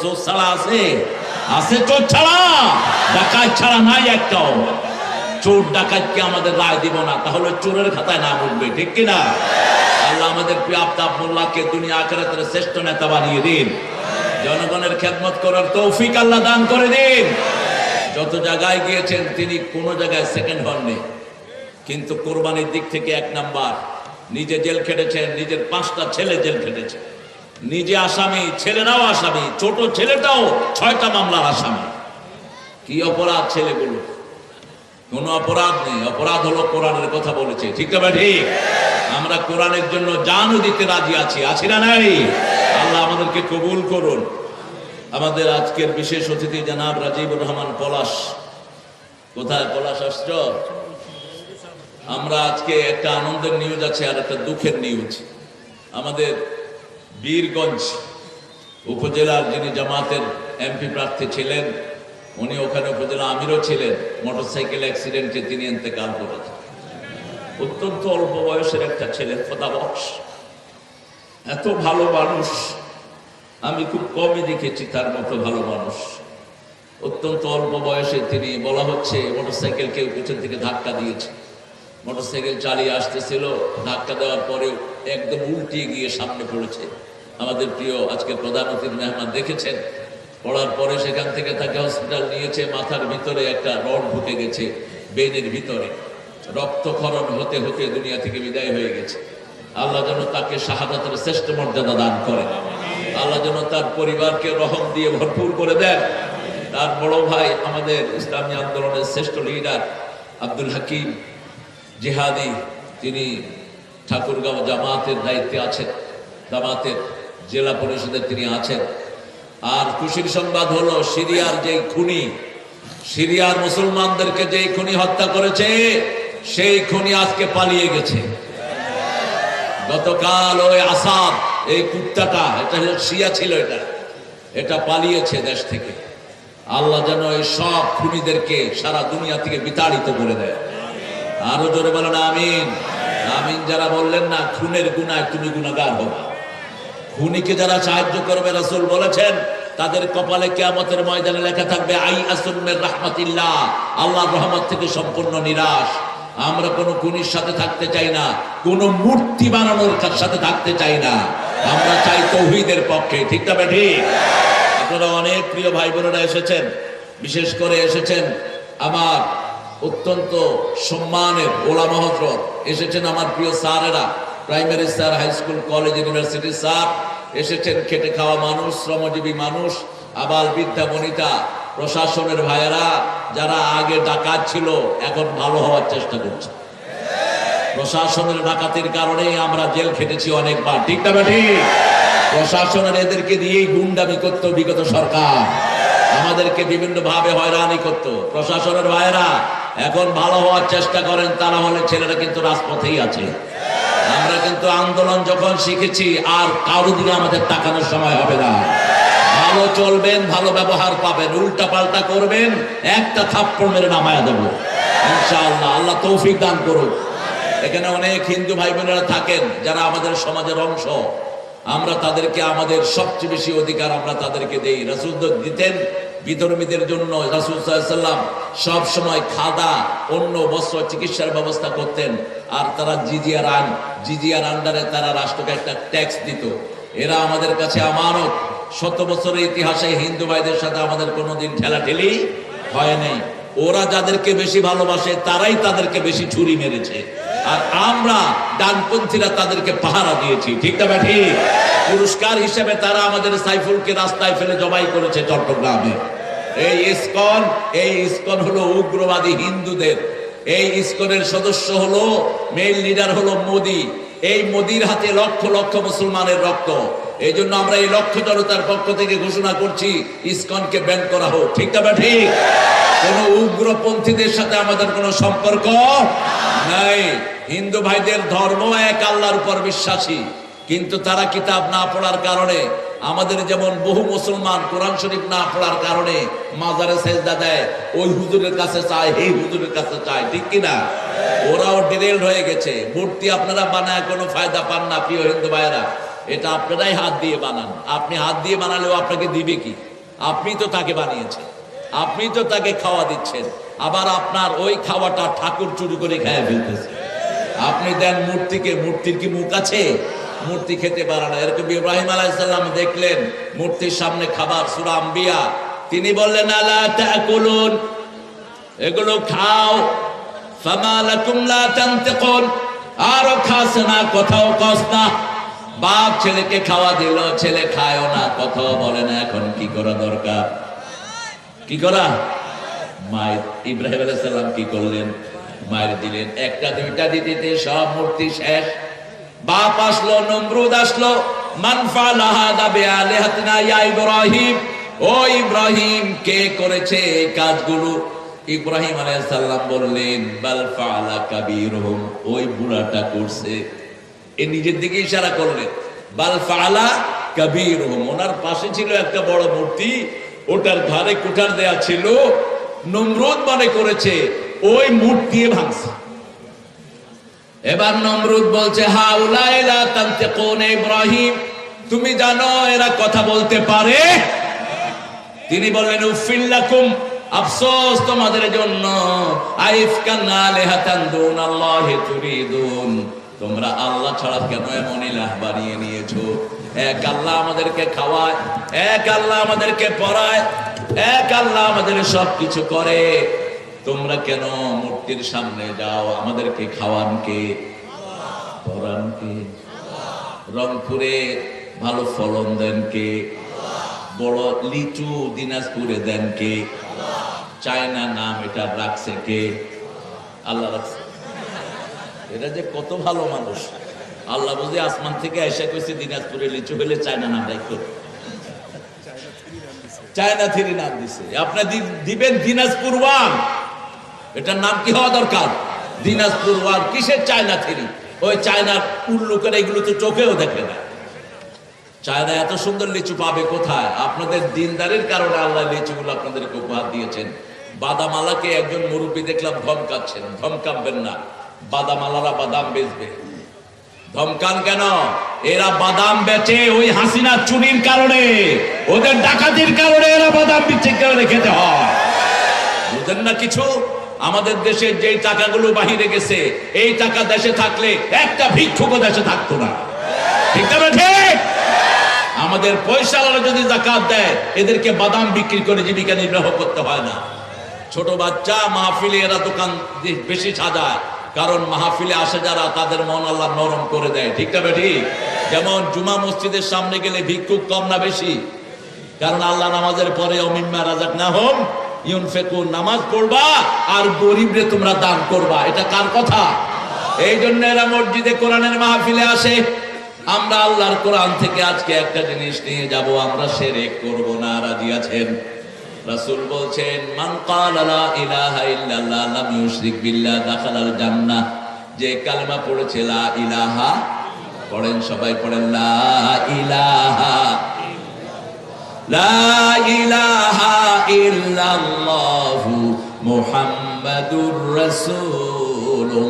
চোর ছাড়া আছে? আছে চোর ছাড়া, ডাকাত ছাড়া নাই একটাও। চোর ডাকাতকে আমাদের রায় দিব না, তাহলে চোরের খাতায় নাম উঠবে, ঠিক কিনা? আল্লাহ আমাদের প্রিয় আফতাব মোল্লাকে দুনিয়া আখিরাতের শ্রেষ্ঠ নেতা বানিয়ে দিন। জনগণের খেদমত করার তৌফিক আল্লাহ দান করে দিন। যত জায়গায় গিয়েছেন তিনি কোনো জায়গায় সেকেন্ড হননি, কিন্তু কোরবানির দিক থেকে 1 নাম্বার। নিজে জেল খেটেছেন, নিজের 5টা ছেলে জেল খেটেছে, নিজে আসামি, ছেলেরাও আসামি, ছোট ছেলেটাও 6টা মামলার আসামি। কি অপরাধ ছেলেগুলো? কোনো অপরাধ নেই, অপরাধ হলো কোরআনের কথা বলেছে, ঠিক না ঠিক? আমরা কোরআনের জন্য জানও দিতে রাজি আছি, আছি না নাই? আল্লাহ আমাদেরকে কবুল করুন। আমাদের আজকের বিশেষ অতিথি জনাব রাজিবুর রহমান পলাশ। কোথায় পলাশ আসছ? আমরা আজকে একটা আনন্দের নিউজ আছে আর একটা দুঃখের নিউজ। আমাদের বীরগঞ্জ উপজেলার যিনি জামাতের এমপি প্রার্থী ছিলেন, উনি ওখানে উপজেলা আমিরও ছিলেন, মোটরসাইকেল অ্যাক্সিডেন্টে তিনি ইন্তেকাল করেছেন। অত্যন্ত অল্প বয়সের একটা ছেলে, খোদাবক্স, এত ভালো মানুষ, আমি খুব কমই দেখেছি তার মতো ভালো মানুষ। অত্যন্ত অল্প বয়সে তিনি, বলা হচ্ছে মোটরসাইকেল কেউ পিছন থেকে ধাক্কা দিয়েছে, মোটরসাইকেল চালিয়ে আসতেছিল, ধাক্কা দেওয়ার পরেও একদম উল্টিয়ে গিয়ে সামনে পড়েছে। আমাদের প্রিয় আজকের প্রধান অতিথি মেহমান দেখেছেন, পড়ার পরে সেখান থেকে তাকে হসপিটাল নিয়েছে, মাথার ভিতরে একটা রড ঢুকে গেছে, বেনের ভিতরে রক্তক্ষরণ হতে হতে দুনিয়া থেকে বিদায় হয়ে গেছে। আল্লাহ যেন তাকে শাহাদাতের শ্রেষ্ঠ মর্যাদা দান করে, আল্লাহ যেন তার পরিবারকে রহম দিয়ে ভরপুর করে দেন। তার বড় ভাই আমাদের ইসলামী আন্দোলনের শ্রেষ্ঠ লিডার আব্দুল হাকিম জিহাদি, তিনি ঠাকুরগাঁও জামাতের দায়িত্বে আছেন, জামাতের জেলা পরিষদের তিনি আছেন। আর খুশির সংবাদ হলো সিরিয়ার যেই খুনি, সিরিয়ার মুসলমানদেরকে যেই খুনি হত্যা করেছে, সেই খুনি আজকে পালিয়ে গেছে। গতকাল ওই আসাদ, এই কুত্তাটা, এটা শিয়া ছিল, এটা পালিয়েছে দেশ থেকে। আল্লাহ যেন এই সব খুনিদেরকে সারা দুনিয়া থেকে বিতাড়িত করে দেয়। আরো জোরে বলেন আমিন। আমিন যারা বললেন না, খুনের গুনায় তুমি গুনাহগার হবা। খুনিকে যারা সাহায্য করবে, রাসূল বলেছেন তাদের কপালে কিয়ামতের ময়দানে লেখা থাকবে আই আসুন মির রাহমাতিল্লাহ, আল্লাহর রহমত থেকে সম্পূর্ণ নিরাশ। আমরা কোনো খুনির সাথে থাকতে চাই না, কোনো মূর্তি বানানোর সাথে থাকতে চাই না, আমরা চাই তাওহীদের পক্ষে, ঠিক না ঠিক? আপনারা অনেক প্রিয় ভাই বোনেরা এসেছেন, বিশেষ করে এসেছেন আমার অত্যন্ত সম্মানের ওলামা হযরত, এসেছেন আমার প্রিয় স্যারেরা, primary sir, high school, college, university sir, এসেছেন খেটে খাওয়া মানুষ, শ্রমজীবী মানুষ, আবাল বৃদ্ধা বনিতা, প্রশাসনের ভাইয়েরা যারা আগে ডাকাত ছিল এখন ভালো হওয়ার চেষ্টা করছে। প্রশাসনের ডাকাতির কারণেই আমরা জেল খেটেছি অনেকবার, ঠিক না ঠিক? প্রশাসনের এদেরকে দিয়েই গুন্ডামি করত বিগত সরকার, আমাদেরকে বিভিন্ন ভাবে হয়রানি করত। প্রশাসনের ভাইয়েরা এখন ভালো হওয়ার চেষ্টা করেন, তারা হলে ছেলেরা কিন্তু রাজপথেই আছে। আমরা কিন্তু আন্দোলন যখন শিখেছি আর কারো দিকে আমাদের তাকানোর সময় হবে না। ভালো চলবেন, ভালো ব্যবহার পাবেন, উল্টা পাল্টা করবেন, একটা থাপ্পড় মেরে নামায়া দেব ইনশাআল্লাহ। আল্লাহ তৌফিক দান করুন। এখানে অনেক হিন্দু ভাই বোনেরা থাকেন যারা আমাদের সমাজের অংশ, আমরা তাদেরকে আমাদের সবচেয়ে বেশি অধিকার আমরা তাদেরকে দেই। রাসূল দিতেন বিধর্মীদের জন্য, রাসূল সাল্লাল্লাহু আলাইহি ওয়াসাল্লাম সব সময় খাদা, অন্য বস্ত্র, চিকিৎসার ব্যবস্থা করতেন। আর তারা জিজিয়ার আন্ডারে তারা রাষ্ট্রকে একটা ট্যাক্স দিত। এরা আমাদের কাছে আমানত। 100 বছরের ইতিহাসে হিন্দু ভাইদের সাথে আমাদের কোনোদিন ঠেলাঠেলি হয় নাই। ওরা যাদেরকে বেশি ভালোবাসে তারাই তাদেরকে বেশি ছুরি মেরেছে, আর আমরা ডানপন্থীরা তাদেরকে পাহারা দিয়েছি, ঠিক না ঠিক? পুরস্কার হিসেবে তারা আমাদের সাইফুলকে রাস্তায় ফেলে জবাই করেছে চট্টগ্রামে। এই ইসকন হলো উগ্রবাদী হিন্দুদের। এই ইসকনের সদস্য হলো, মেইন লিডার হলো মোদি। এই মোদির হাতে লক্ষ লক্ষ মুসলমানের রক্ত। এই জন্য আমরা এই লক্ষ জনতার পক্ষ থেকে ঘোষণা করছি ইসকনকে ব্যান করা হোক, ঠিক না ঠিক? কোন উগ্রপন্থীদের সাথে আমাদের কোনো সম্পর্ক নাই। হিন্দু ভাইদের ধর্ম এক, আল্লাহর উপর বিশ্বাসী, কিন্তু তারা কিতাব না পড়ার কারণে, আমাদের যেমন বহু মুসলমান কোরআন শরীফ না পড়ার কারণে মাজারে সেজদা দেয়, ওই হুজুরের কাছে চায়, এই হুজুরের কাছে চায়, ঠিক কিনা? ওরাও ডিরেল হয়ে গেছে। মূর্তি আপনারা বানায় কোনো ফায়দা পান না প্রিয় হিন্দু ভাইয়েরা। এটা আপনারাই হাত দিয়ে বানান। আপনি হাত দিয়ে বানালেও আপনাকে দিবে কি? আপনি তো তাকে বানিয়েছেন, আপনি তো তাকে খাওয়া দিচ্ছেন, আবার আপনার ওই খাওয়াটা ঠাকুর চুরি করে খেয়ে ফেলতেছে। আপনি দেন মূর্তিকে, মূর্তির কি মুখ আছে? মূর্তি খেতে পারে না। এরকম ইব্রাহিম আলাইহিস সালাম দেখলেন মূর্তির সামনে খাবার, সূরা আম্বিয়া, তিনি বললেন আলা তাকুলুন, এগুলো খাও, ফামা লাকুম লা তানতিকুন, আরো খাস না, কথাও কস না। বাপ ছেলেকে খাওয়া দিল, ছেলে খায়ও না, কথাও বলে না। এখন কি করা দরকার? কি করা? মায়ের ইব্রাহিম আলাইহিস সালাম কি করলেন? মায়ের দিলেন। একটা দুইটা দিতে সব মূর্তি শেষ। বাপ আসলো, নমরুদ আসলো, মান ফাআলা হাদা বিআলিহাতিনা ইয়া ইব্রাহিম, ও ইব্রাহিম কে করেছে এই কাজগুলো? ইব্রাহিম আলাইহিস সালাম বললেন বাল ফাআলা কাবীরুহুম, ওই বুড়াটা করছে। এ নিজের দিকে ইশারা করলেন, বাল ফাআলা কাবীরুহুম। ওনার পাশে ছিল একটা বড় মূর্তি, ওটার ঘাড়ে কুঠার দেয়া ছিল, নমরুদ মনে করেছে ওই মূর্তি ভাঙছে। এবার নমরুদ বলছে হাউলাই লা তানতিকুন ইব্রাহিম, তুমি জানো এরা কথা বলতে পারে? তিনি বললেন উফিল লাকুম, আফসোস তোমাদের জন্য, আইফকান আলিহাতান দুনাল্লাহি তুরিদুন, তোমরা আল্লাহ ছাড়া কেন এমন ইলাহ বানিয়ে নিয়েছো? এক আল্লাহ আমাদেরকে খাওয়ায়, এক আল্লাহ আমাদেরকে পড়ায়, এক আল্লাহ আমাদের সবকিছু করে, তোমরা কেন মূর্তির সামনে যাও? আমাদেরকে খাওয়ান কে? পড়ান কে? রংপুরে ভালো ফলন দেন কে? বড় লিচু দিনাজপুরে দেন কে? চায়না নাম এটা রাখছে কে? আল্লাহ রাখছে। এটা যে কত ভালো মানুষ, আল্লাহ বুঝি আসমান থেকে এসে কইছে দিনাজপুরে লিচু হইলে চায়না নাম রাখো, চায়না থ্রি নাম দিছে। আপনি দিবেন দিনাজপুর ওয়ান, এটার নাম কি হওয়া দরকার? দিনাজপুর ওয়ান। কিসের চায়না থ্রি? ওই চায়নার উল্লুকের এগুলো তো চোখেও দেখে না। চায়না এত সুন্দর লিচু পাবে কোথায়? আপনাদের দিনদারির কারণে আল্লাহ লিচুগুলো আপনাদেরকে উপহার দিয়েছেন। বাদামালাকে একজন মুরব্বী দেখলাম ধমকাচ্ছেন, ধমকাবেন না। বাদামালারা বাদাম বেচবে, ধমকান কেন? এরা বাদাম বেচে ওই হাসিনা চুরির কারণে, ওদের ডাকাতির কারণে এরা বাদাম বিক্রি করে খেতে হয়। বুঝেন না কিছু? আমাদের দেশের যে টাকাগুলো বাহিরে গেছে, এই টাকা দেশে থাকলে একটা ভিক্ষুক দেশে থাকতো না। ঠিক না ঠিক? আমাদের পয়সাওয়ালা যদি যাকাত দেয়, এদেরকে বাদাম বিক্রি করে জীবিকা নির্বাহ করতে হয় না। ছোট বাচ্চা মাহফিলে এরা দোকান বেশি সাজায়, কারণ মাহফিলে আসে যারা, তাদের মন আল্লাহ নরম করে দেয়। ঠিক না ঠিক? যেমন জুমা মসজিদের সামনে গেলে ভিক্ষুক কম না বেশি? কারণ আল্লাহ নামাজের পরে অমিম্মা রাযাকনাহুম ইউনফিকুন, নামাজ পড়বা আর গরিবরে তোমরা দান করবা। এটা কার কথা? এই জন্য এরা মসজিদে কোরআনের মাহফিলে আসে। আমরা আল্লাহর কোরআন থেকে আজকে একটা জিনিস নিয়ে যাব, আমরা শিরক করব না। রাজি আছেন? রাসূল বলছেন মান ক্বালা লা ইলাহা ইল্লাল্লাহ লাম ইউশরিক বিল্লাহ দাখালাল জান্নাহ, যে কালেমা পড়েছে লা ইলাহা, পড়েন সবাই পড়েন লা ইলাহা, লা ইলাহা ইল্লাল্লাহু মুহাম্মাদুর রাসূলুল্লাহ।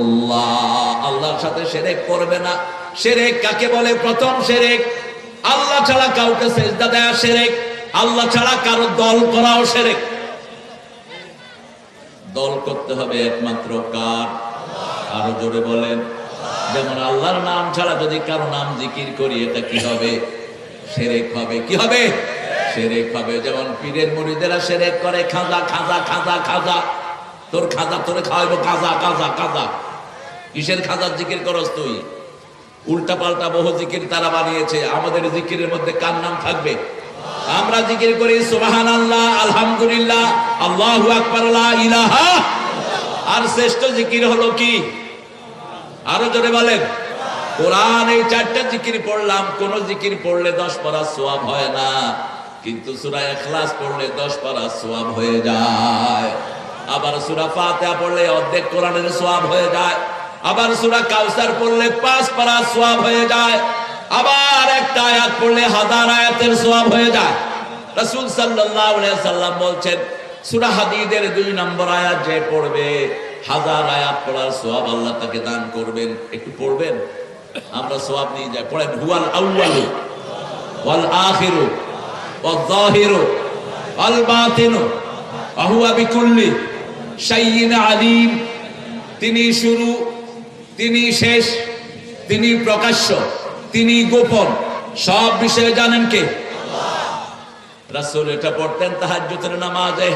আল্লাহর সাথে শিরক করবে না। শিরক কাকে বলে? প্রথম শিরক আল্লাহ ছাড়া কাউকে সিজদা দেয়া শিরক, আল্লাহ ছাড়া কারো দল করাও শিরক। দল করতে হবে একমাত্র কার? আরো জোরে বলেন। যেমন আল্লাহর নাম ছাড়া যদি কারো নাম জিকির করি, এটা কি হবে? শিরক হবে। কি হবে? শিরক হবে। যেমন পীরের মুরিদেরা শিরক করে, খাজা খাজা খাজা খাজা, তোর খাজা তোরে খাওয়াইবো, খাজা খাজা খাজা। কিসের খাজার জিকির করস তুই? উল্টা পাল্টা বহু জিকির তারা বানিয়েছে। আমাদের জিকিরের মধ্যে কার নাম থাকবে? আমরা জিকির করি সুবহানাল্লাহ, আলহামদুলিল্লাহ, আল্লাহু আকবার, লা ইলাহা। আর শ্রেষ্ঠ জিকির হলো কি? আরো জোরে বলেন। কোরআন এই চারটা জিকির পড়লাম। কোন জিকির পড়লে 10 পারা সওয়াব হয় না, কিন্তু সূরা ইখলাস পড়লে 10 পারা সওয়াব হয়ে যায়। আবার সূরা ফাতিহা পড়লে অর্ধেক কোরআনের সওয়াব হয়ে যায়। আবার সূরা কাউসার পড়লে 5 পারা সওয়াব হয়ে যায়। আবার একটা আয়াত পড়লে 1000 আয়াতের সওয়াব হয়ে যায়। রাসূল সাল্লাল্লাহু আলাইহি ওয়াসাল্লাম বলছেন সূরা হাদীদের 2 নম্বর আয়াত যে পড়বে, 1000 আয়াত পড়ার সওয়াব আল্লাহ তাকে দান করবেন। একটু পড়বেন। আমরা সওয়াব নিয়ে যাই। পড়েন হুয়াল আউয়ালু ওয়াল আখিরু ওয়াল যাহিরু ওয়াল বাতিনু ওয়া হুয়া বিকুল্লি শাইইন আলিম। তিনি শুরু, তিনি শেষ, তিনি প্রকাশ্য, তিনি গোপন, সব বিষয়ে জানেন কে? রাসূল এটা পড়তেন তাহাজ্জুদের নামাজে।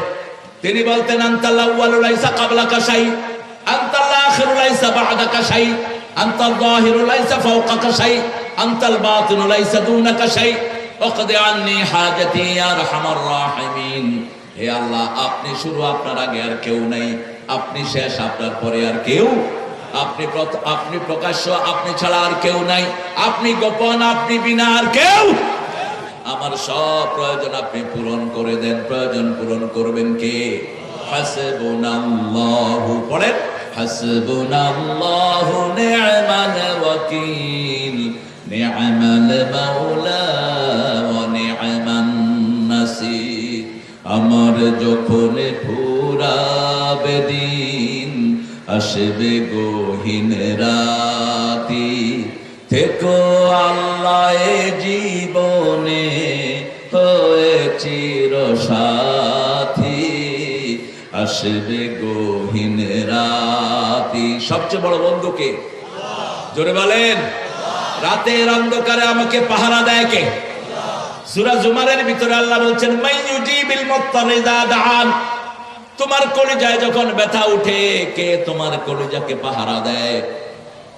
তিনি বলতেন আনতাল আউয়ালু লাইসা ক্বাবলাকা শাই, আনতাল আখিরু লাইসা বা'দাকা শাই, আনতাল যাহিরু লাইসা ফাওকাকা শাই, আনতাল বাতিনু লাইসা দুনাকা শাই, ওয়াকদি আন্নী হাজাতি ইয়া আরহামার রাহিমিন। হে আল্লাহ, আপনি শুরু, আপনার আগে আর কেউ নাই, আপনি শেষ, আপনার পরে আর কেউ, আপনি প্রকাশ্য, আপনি ছাড়া আর কেউ নাই, আপনি গোপন, আপনি বিনা আর কেউ। আমার সব প্রয়োজন আপনি পূরণ করে দেন। প্রয়োজন পূরণ করবেন কে? হাসবুনাল্লাহু, পড়েন হাসবুনাল্লাহু নি'মাল ওয়াকিল, নি'মাল মাওলা ওয়া নি'মান নাসির। আমার যখন ফুরাবে দিন, আসবে গহীন রাতি, থেকো আল্লাহ এ জীবনে হয়ে চির সাথী, আসবে গহীন রাতি। সবচেয়ে বড় বন্ধুকে? জোরে বলেন। রাতের অন্ধকারে আমাকে পাহারা দেয় কে? সূরা জুমারের ভিতরে আল্লাহ বলছেন মাইয়ুজিবিল মুত্তারিদা দাআন। তোমার কলিজায় যখন ব্যথা উঠে, কে তোমার কলিজাকে পাহারা দেয়?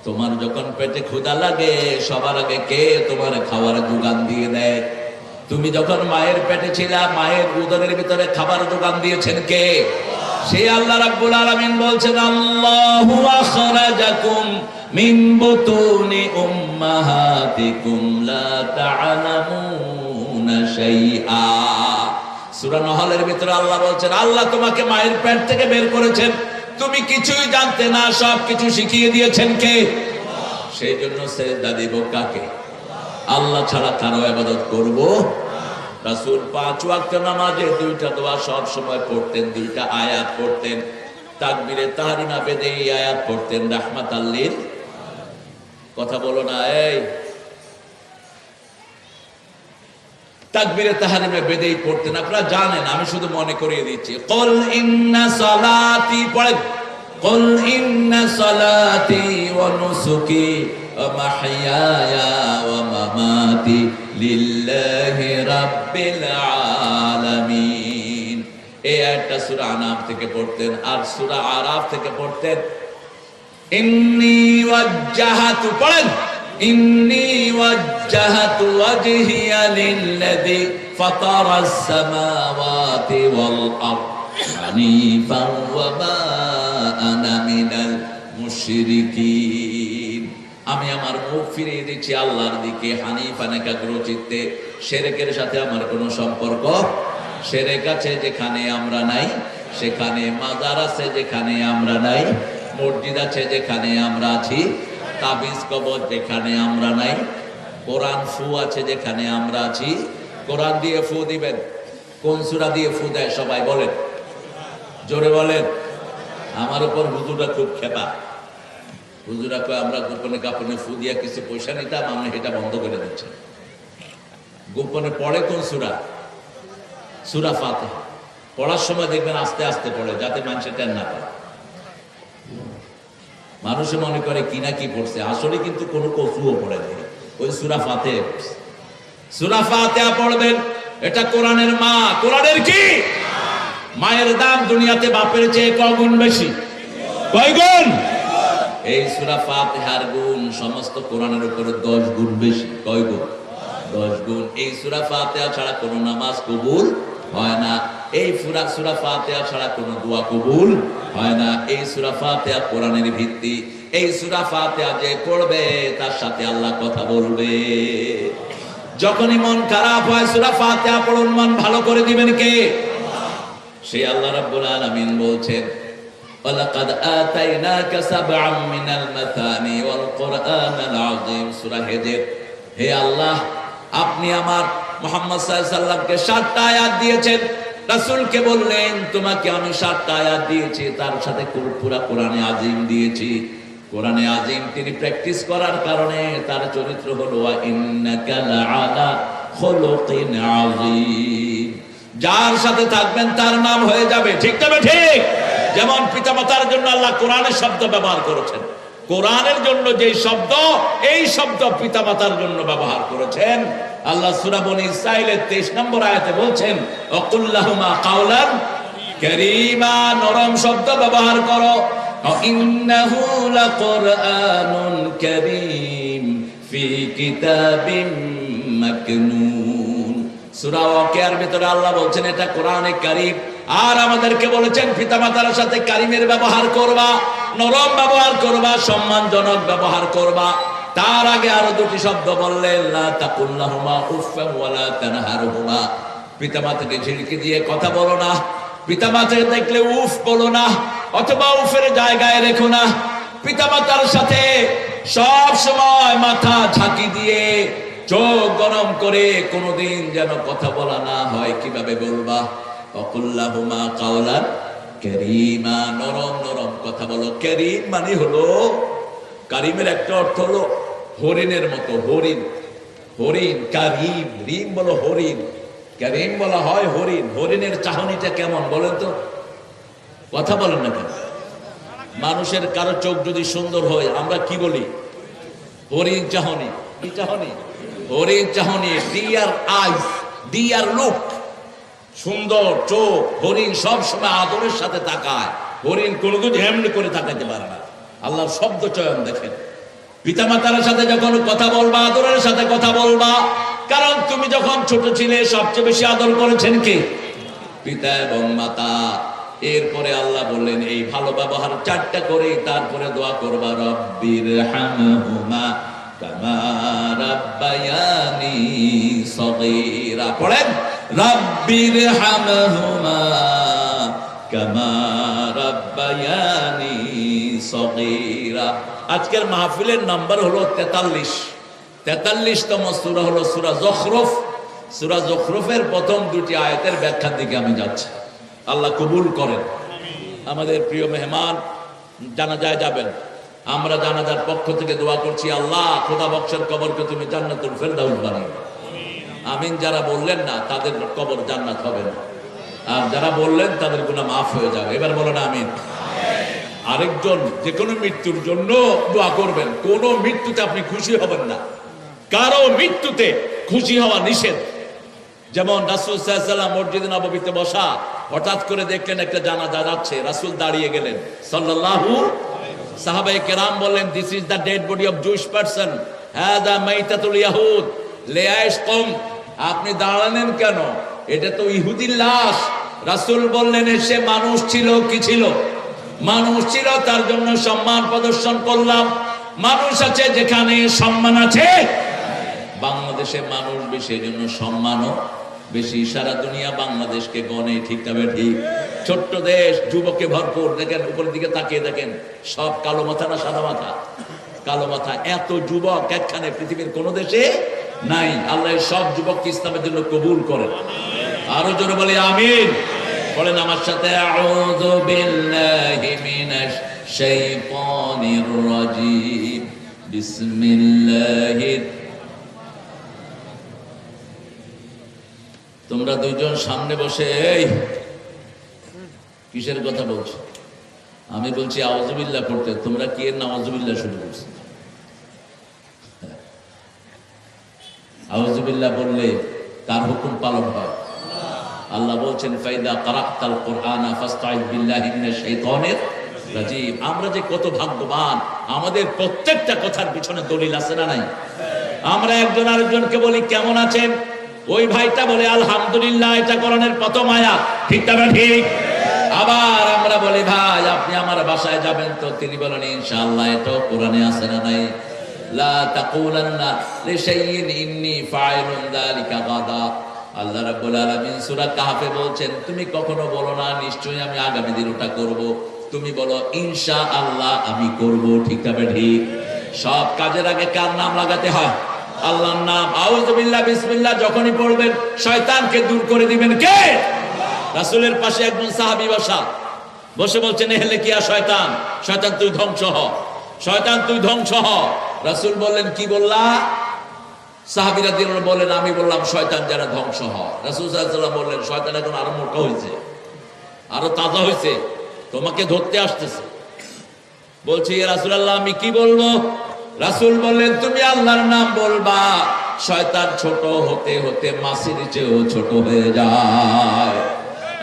তোমার যখন পেটে ক্ষুধা লাগে, সবার আগে কে তোমার খাবার যোগান দিয়ে দেয়? তুমি যখন মায়ের পেটে ছিলা, মায়ের উদরের ভিতরে খাবার যোগান দিয়েছেন কে? সেই আল্লাহ রাব্বুল আলামিন বলছেন আল্লাহু আখরাজাকুম মিন বুতুনি উম্মাহাতিকুম লা তা'লামুনা শাইআ। সূরা নহলের ভিতরে আল্লাহ বলছেন আল্লাহ তোমাকে মায়ের পেট থেকে বের করেছেন, তুমি কিছুই জানতে না, সব কিছু শিখিয়ে দিয়েছেন কে? সেই জন্য সিজদা দিব কাকে? আল্লাহ ছাড়া কারো ইবাদত করব? রাসূল 5 ওয়াক্ত নামাজে 2টা দোয়া সব সময় পড়তেন, 2টা আয়াত পড়তেন। তাকবীরে তাহরিমা বেদে এই আয়াত পড়তেন, রাহমাতাল লিল। কথা বলো না, এই তাকবীরে তাহরিমা বেদেই পড়তেন। আপনারা জানেন, আমি শুধু মনে করিয়ে দিচ্ছি। কুল ইন্না সালাতি, পড়েন কুল ইন্না সালাতি ওয়া নুসুকি ওয়া মাহইয়ায়া ওয়া মামাতি লিল্লাহি রাব্বিল আলামিন। এই আয়াতটা সূরা আনাম থেকে পড়তেন, আর সূরা আরাফ থেকে পড়তেন ইন্নী ওয়াজ্জাহাতু, পড়েন ইন্নী ওয়াজ্জাহাতু ওয়াজহিয়া লিল্লাযী ফাতারাস সামাওয়াতি ওয়াল আরদ হানিফান ওয়া মা আনা মিনাল মুশরিকিন। আমি আমার মুখ ফিরিয়ে দিচ্ছি আল্লাহর দিকে, হানিফান, একাগ্রচিত্তে। শিরকের সাথে আমার কোনো সম্পর্ক। শিরক আছে যেখানে আমরা নাই, সেখানে মাজার আছে যেখানে আমরা নাই, মসজিদ আছে যেখানে আমরা আছি, তাবিজ কবর যেখানে আমরা নাই, কোরআন ফু আছে যেখানে আমরা আছি। কোরআন দিয়ে ফু দিবেন, কোন সূরা দিয়ে ফু দেয় সবাই বলেন, জোরে বলেন। আমার উপর হুজুররা খুব খেপা। হুজুরা কয় আমরা গোপনে কাপনে ফু দিয়া কিছু পয়সা নিতাম, আমি এটা বন্ধ করে দিচ্ছি। গোপনে পড়ে কোন সূরা? সূরা ফাতিহা। পড়ার সময় দেখবেন আস্তে আস্তে পড়ে, যাতে মানুষ টের না পায়। মানুষে মনে করে কি না কি পড়ছে, আসলে কিন্তু কোনো কসুও পড়ে নেই, ওই সূরা ফাতিহা পড়ছে। সূরা ফাতিহা পড়বেন, এটা কোরআনের মা। কোরআনের কি? মায়ের দাম দুনিয়াতে বাপের চেয়ে কগুণ বেশি। কয় গুণ? এই সূরা ফাতিহার গুণ সমস্ত কোরআনের উপরে 10 গুণ বেশি। কয় গুণ? 10 গুণ। এই সূরা ফাতিহা ছাড়া কোনো নামাজ কবুল হয় না। এই সূরা ফাতিহা ছাড়া কোনো দোয়া কবুল হয় না। এই সূরা ফাতিহা কোরআনের ভিত্তি। এই সূরা ফাতিহা যে পড়বে তার সাথে আল্লাহ কথা বলবে। যখনই মন খারাপ হয় সূরা ফাতিহা পড়ুন, মন ভালো করে দিবেন কে? সেই আল্লাহ রাব্বুল আলামিন বলছেন ওয়ালাকাদ আতাইনাকা সাবআম মিনাল মাথানি ওয়াল কুরআনাল আযীম। সূরা হিজর। হে আল্লাহ, আপনি আমার মুহাম্মদ সাল্লাল্লাহু আলাইহি সাল্লামকে 7টা আয়াত দিয়েছেন। রাসূলকে বললেন তোমাকে আমি 7টা আয়াত দিয়েছি, তার সাথে পুরা কোরআনে আযীম দিয়েছি। কোরআনে আজিম তিনি প্র্যাকটিস করার কারণে তার চরিত্র হলো ওয়া ইন্নাকা লাআলা খুলুকিন আযীম। যার সাথে থাকবেন তার নাম হয়ে যাবে, ঠিক তবে ঠিক। যেমন পিতামাতার জন্য আল্লাহ কোরআনের শব্দ ব্যবহার করেছেন, কোরআনের জন্য যে শব্দ, এই শব্দ পিতামাতার জন্য ব্যবহার করেছেন। আল্লাহ সূরা বনী ইসরাঈলের 23 নম্বর আয়াতে বলছেন ওয়াকুল্লাহুমা কাওলান কারীমা, নরম শব্দ ব্যবহার করো। ইন্নাহু লাকুরআনুন কারীম ফি কিতাবিম মাকনুন। সূরা ওয়াকিয়ার ভিতরে আল্লাহ বলছেন এটা কোরআনে কারীম, আর আমাদেরকে বলেছেন পিতামাতার সাথে কারীমের ব্যবহার করবা, নরম ব্যবহার করবা, সম্মানজনক ব্যবহার করবা। তার আগে আরো দুটি শব্দ বললেন লা তাকুল্লাহুমা উফফা ওয়ালা তানহারহুমা, পিতামাতাকে ঝিড়কি দিয়ে কথা বলো না, পিতামাতাকে দেখলে উফ বলো না, অথবা উফের জায়গায় রেখো না। পিতামাতার সাথে সব সময় মাথা ঝাঁকি দিয়ে চোখ গরম করে কোনোদিন যেন কথা বলা না হয়। কিভাবে বলবা? ওয়াকুল্লাহুমা কাওলান কারীমা, নরম নরম কথা বলো। কারীম মানে হলো, কারিমের একটা অর্থ হলো হরিণের মতো, হরিণ, হরিণ কারিম, রিম বলো হরিণ, কারিম বলা হয় হরিণ। হরিণের চাহনিটা কেমন বলেন তো? কথা বলেন না কেন? মানুষের কারো চোখ যদি সুন্দর হয় আমরা কি বলি? হরিণ চাহনি। কি চাহনি? হরিণ চাহনি। ডিয়ার আইস, ডিয়ার লুক, সুন্দর চোখ। হরিণ সব সময় আদরের সাথে তাকায়, হরিণ কোনোদিন এমনি করে তাকাইতে পারে না। আল্লাহর শব্দ চয়ন দেখেন। পিতামাতার সাথে যখন কথা বলবা আদরের সাথে কথা বলবা, কারণ তুমি যখন ছোট ছিলে সবচেয়ে বেশি আদর করেছেন কে? পিতা এবং মাতা। এরপরে আল্লাহ বললেন এই ভালো ব্যবহার 4টা করে, তারপরে দোয়া করবা রব্বির হামহুমা কামা রাব্বায়ানি সগীরা। পড়েন রব্বির হামহুমা কামা রাব্বায়ানি সগীরা। আজকের মাহফিলের নাম্বার হলো 43। 43তম সূরা হলো সূরা যুখরুফ। সূরা যুখরুফের প্রথম 2টি আয়াতের ব্যাখ্যার দিকে আমি যাচ্ছি। আল্লাহ কবুল করেন। আমাদের প্রিয় মেহমান জানাজায় যাবেন, আমরা জানাজার পক্ষ থেকে দোয়া করছি আল্লাহ খোদা বক্সের কবরকে তুমি জান্নাতুল ফেরদাউস বানিয়ে। আমিন। যারা বললেন না তাদের কবর জান্নাত হবে না, আর যারা বললেন তাদের গুনাহ মাফ হয়ে যাবে। এবার বলেন আমিন। আরেকজন যে কোনো মৃত্যুর জন্য দোয়া করবেন। কোন মৃত্যুতে আপনি খুশি হবেন না, কারো মৃত্যুতে খুশি হওয়া নিষেধ। যেমন রাসূল সাল্লাল্লাহু আলাইহি ওয়াসাল্লাম মসজিদে নববীতে বসা, হঠাৎ করে দেখলেন একটা জানাজা যাচ্ছে, রাসূল দাঁড়িয়ে গেলেন সাল্লাল্লাহু। সাহাবায়ে কেরাম বললেন this is the dead body of Jewish person, হাযা মাইতাতুল ইয়াহুদ লিয়াইশ কম। আপনি দাঁড়ালেন কেন? এটা তো ইহুদির লাশ। রাসূল বললেন সে মানুষ ছিল। কি ছিল? মানুষ ছিল, তার জন্য সম্মান প্রদর্শন করলাম। মানুষ আছে যেখানে সম্মান আছে। বাংলাদেশে মানুষ বেশি, জন্য সম্মানও বেশি। সারা দুনিয়া বাংলাদেশকে গণে, ঠিক তবে ঠিক। ছোট্ট দেশ, যুবকে ভরপুর। দেখেন উপরের দিকে তাকিয়ে দেখেন, সব কালো মাথা না সাদা মাথা? কালো মাথা। এত যুবক একখানে পৃথিবীর কোন দেশে নাই। আল্লাহ সব যুবককে ইসলামের জন্য কবুল করেন। আরো জোরে বলি আমিন। বলেন আমার সাথে আউযু বিল্লাহি মিনাশ শাইতানির রাজীম বিসমিল্লাহির। তোমরা দুইজন সামনে বসে এই কিসের কথা বলছো? আমি বলছি আউযুবিল্লাহ পড়তে, তোমরা কি এর নাউযুবিল্লাহ শুরু করছো? আউযুবিল্লাহ বললে কার হুকুম পালন হয়? আল্লাহ বলছেন ফাইদা কারাতাল কুরআনা ফাস্তাইজ বিল্লাহি মিনাশ শাইতানির রাজীম। আমরা যে কত ভাগ্যবান, আমাদের প্রত্যেকটা কথার পিছনে দলিল আছে না নাই? আমরা একজন আরেকজনকে বলি কেমন আছেন, ওই ভাইটা বলে আলহামদুলিল্লাহ, এটা কোরআনের প্রথম আয়াত, ঠিক না ঠিক? আবার আমরা বলি ভাই আপনি আমার বাসায় যাবেন তো, তিনি বলেন ইনশাআল্লাহ, এটাও কোরআনে আছে না নাই? লা তাকুলান্না লিশাইইন ইন্নী ফাইলুন যালিকা গাদা। আল্লাহ রাব্বুল আলামিন সূরা কাহফে বলছেন তুমি কখনো বলো না নিশ্চয়ই আমি আগামী দিন ওটা করব, তুমি বলো ইনশাআল্লাহ আমি করব, ঠিক না ঠিক? সব কাজের আগে কার নাম লাগাতে হয়? আল্লাহর নাম। আউযুবিল্লাহ বিসমিল্লাহ যখনই পড়বেন শয়তানকে দূর করে দিবেন কে? রাসূলের পাশে একজন সাহাবী বসে বলছেন এহলে কিয়া শয়তান, শয়তান তুই ধ্বংস হ। শয়তান তুই ধ্বংস হ। রাসূল বললেন কি বললা? সাহাবীরা বললেন আমি বললাম শয়তান যেন ধ্বংস হয়। রাসূল সাল্লাল্লাহু আলাইহি ওয়াসাল্লাম বললেন শয়তান এখন আরো মোটা হয়েছে, আরো তাজা হয়েছে, তোমাকে ধরতে আসতেছে। বলছি ইয়া রাসূলুল্লাহ আমি কি বলবো? রাসূল বললেন তুমি আল্লাহর নাম বলবা, শয়তান ছোট হতে হতে মাছির চেয়েও ছোট হয়ে যায়।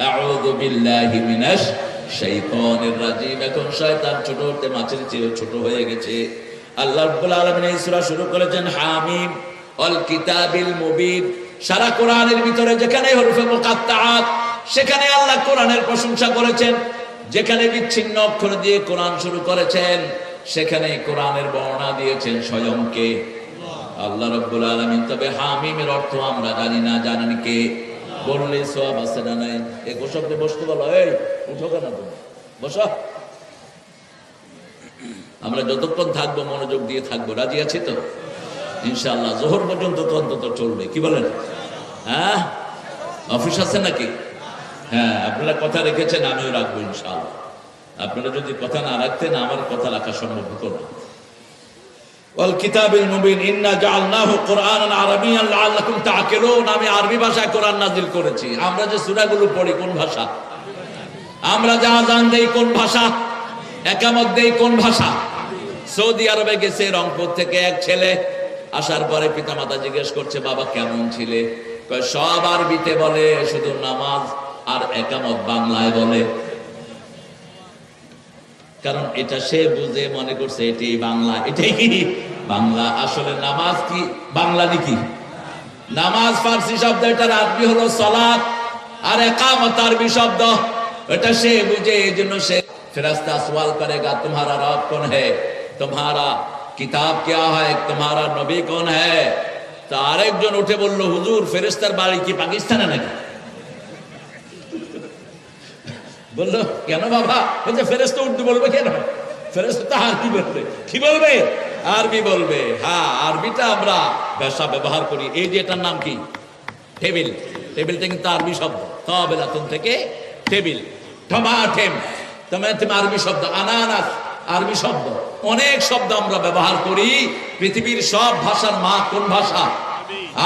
আউযু বিল্লাহি মিনাশ শাইতানির রাজিম। এখন শয়তান ছোট হতে মাছির চেয়েও ছোট হয়ে গেছে। আল্লাহ রাব্বুল আলামিন এই সূরা শুরু করেছেন হামিম ওয়াল কিতাবিল মুবিন। সারা কোরআনের ভিতরে যেখানে হরফে মুকাত্তাআত সেখানে আল্লাহ কোরআনের প্রশংসা করেছেন, যেখানে বিচ্ছিন্ন অক্ষর দিয়ে কোরআন শুরু করেছেন সেখানে কোরআনের বর্ণনা দিয়েছেন স্বয়ং কে? আল্লাহ রাব্বুল আলামিন। তবে হামিমের অর্থ আমরা জানি না, জানেন কে? বললে সওয়াব আছে না নাই? এই গোসবকে বসতে বলো, এই উঠো কেন তুমি, বসো। আমরা যতক্ষণ থাকবো মনোযোগ দিয়ে থাকবো, রাজি আছি তো? ইনশাআল্লাহ যোহর পর্যন্ত তো অন্তত চলবে, কি বলেন? হ্যাঁ, অফিস আছে নাকি? হ্যাঁ, আপনারা কথা রেখেছেন, আমিও রাখবো ইনশাআল্লাহ। আপনারা যদি কথা না রাখতেন আমার কথা রাখা সম্ভব হতো না। ওয়াল কিতাবিল মুবিন ইন্না জাআলনাহু কুরআনান আরাবিয়ান লাআল্লাকুম তাআকিলুন। আমি আরবি ভাষায় কোরআন নাযিল করেছি। আমরা যে সূরাগুলো পড়ি কোন ভাষা? আমরা যে আযান দেই কোন ভাষা? একামত দেই কোন ভাষা? সৌদি আরবে গেছে রংপুর থেকে এক ছেলে, আসার পরে পিতামাতা জিজ্ঞেস করছে বাবা কেমন ছিলে? কয় সব আরবিতে বলে, শুধু নামাজ আর একামত বাংলায় বলে। কারণ এটা সে বুঝে মনে করছে এটাই বাংলা, এটাই কি বাংলা। আসলে নামাজ কি বাংলা নাকি? নামাজ ফার্সি শব্দ, এটার আরবি হলো সালাত, আর ইকামত আরবি শব্দ। এটা সে বুঝে, এই জন্য সে ফেরেশতা সওয়াল করেগা তোমারা রব কौन है, तुम्हारा কিতাব क्या है, तुम्हारा নবী कौन है। তো আরেকজন উঠে বলল হুজুর ফেরেশতার বাড়ি কি পাকিস্তানে নাকি? বললো কেন বাবা? বলছে ফেরেশতা উর্দু বলবে কেন? ফেরেশতা আরবি বলবে। কি বলবে? আরবি বলবে। হ্যাঁ, আরবিটা আমরা ভাষা ব্যবহার করি। এই যে এটার নাম কি? টেবিল। টেবিলটা কিন্তু আরবি শব্দ, তাবেলাতুন থেকে টেবিল। টমাটেম, টমাটেম আরবি শব্দ। আনানাস আরবি শব্দ। অনেক শব্দ আমরা ব্যবহার করি। পৃথিবীর সব ভাষার মা কোন ভাষা?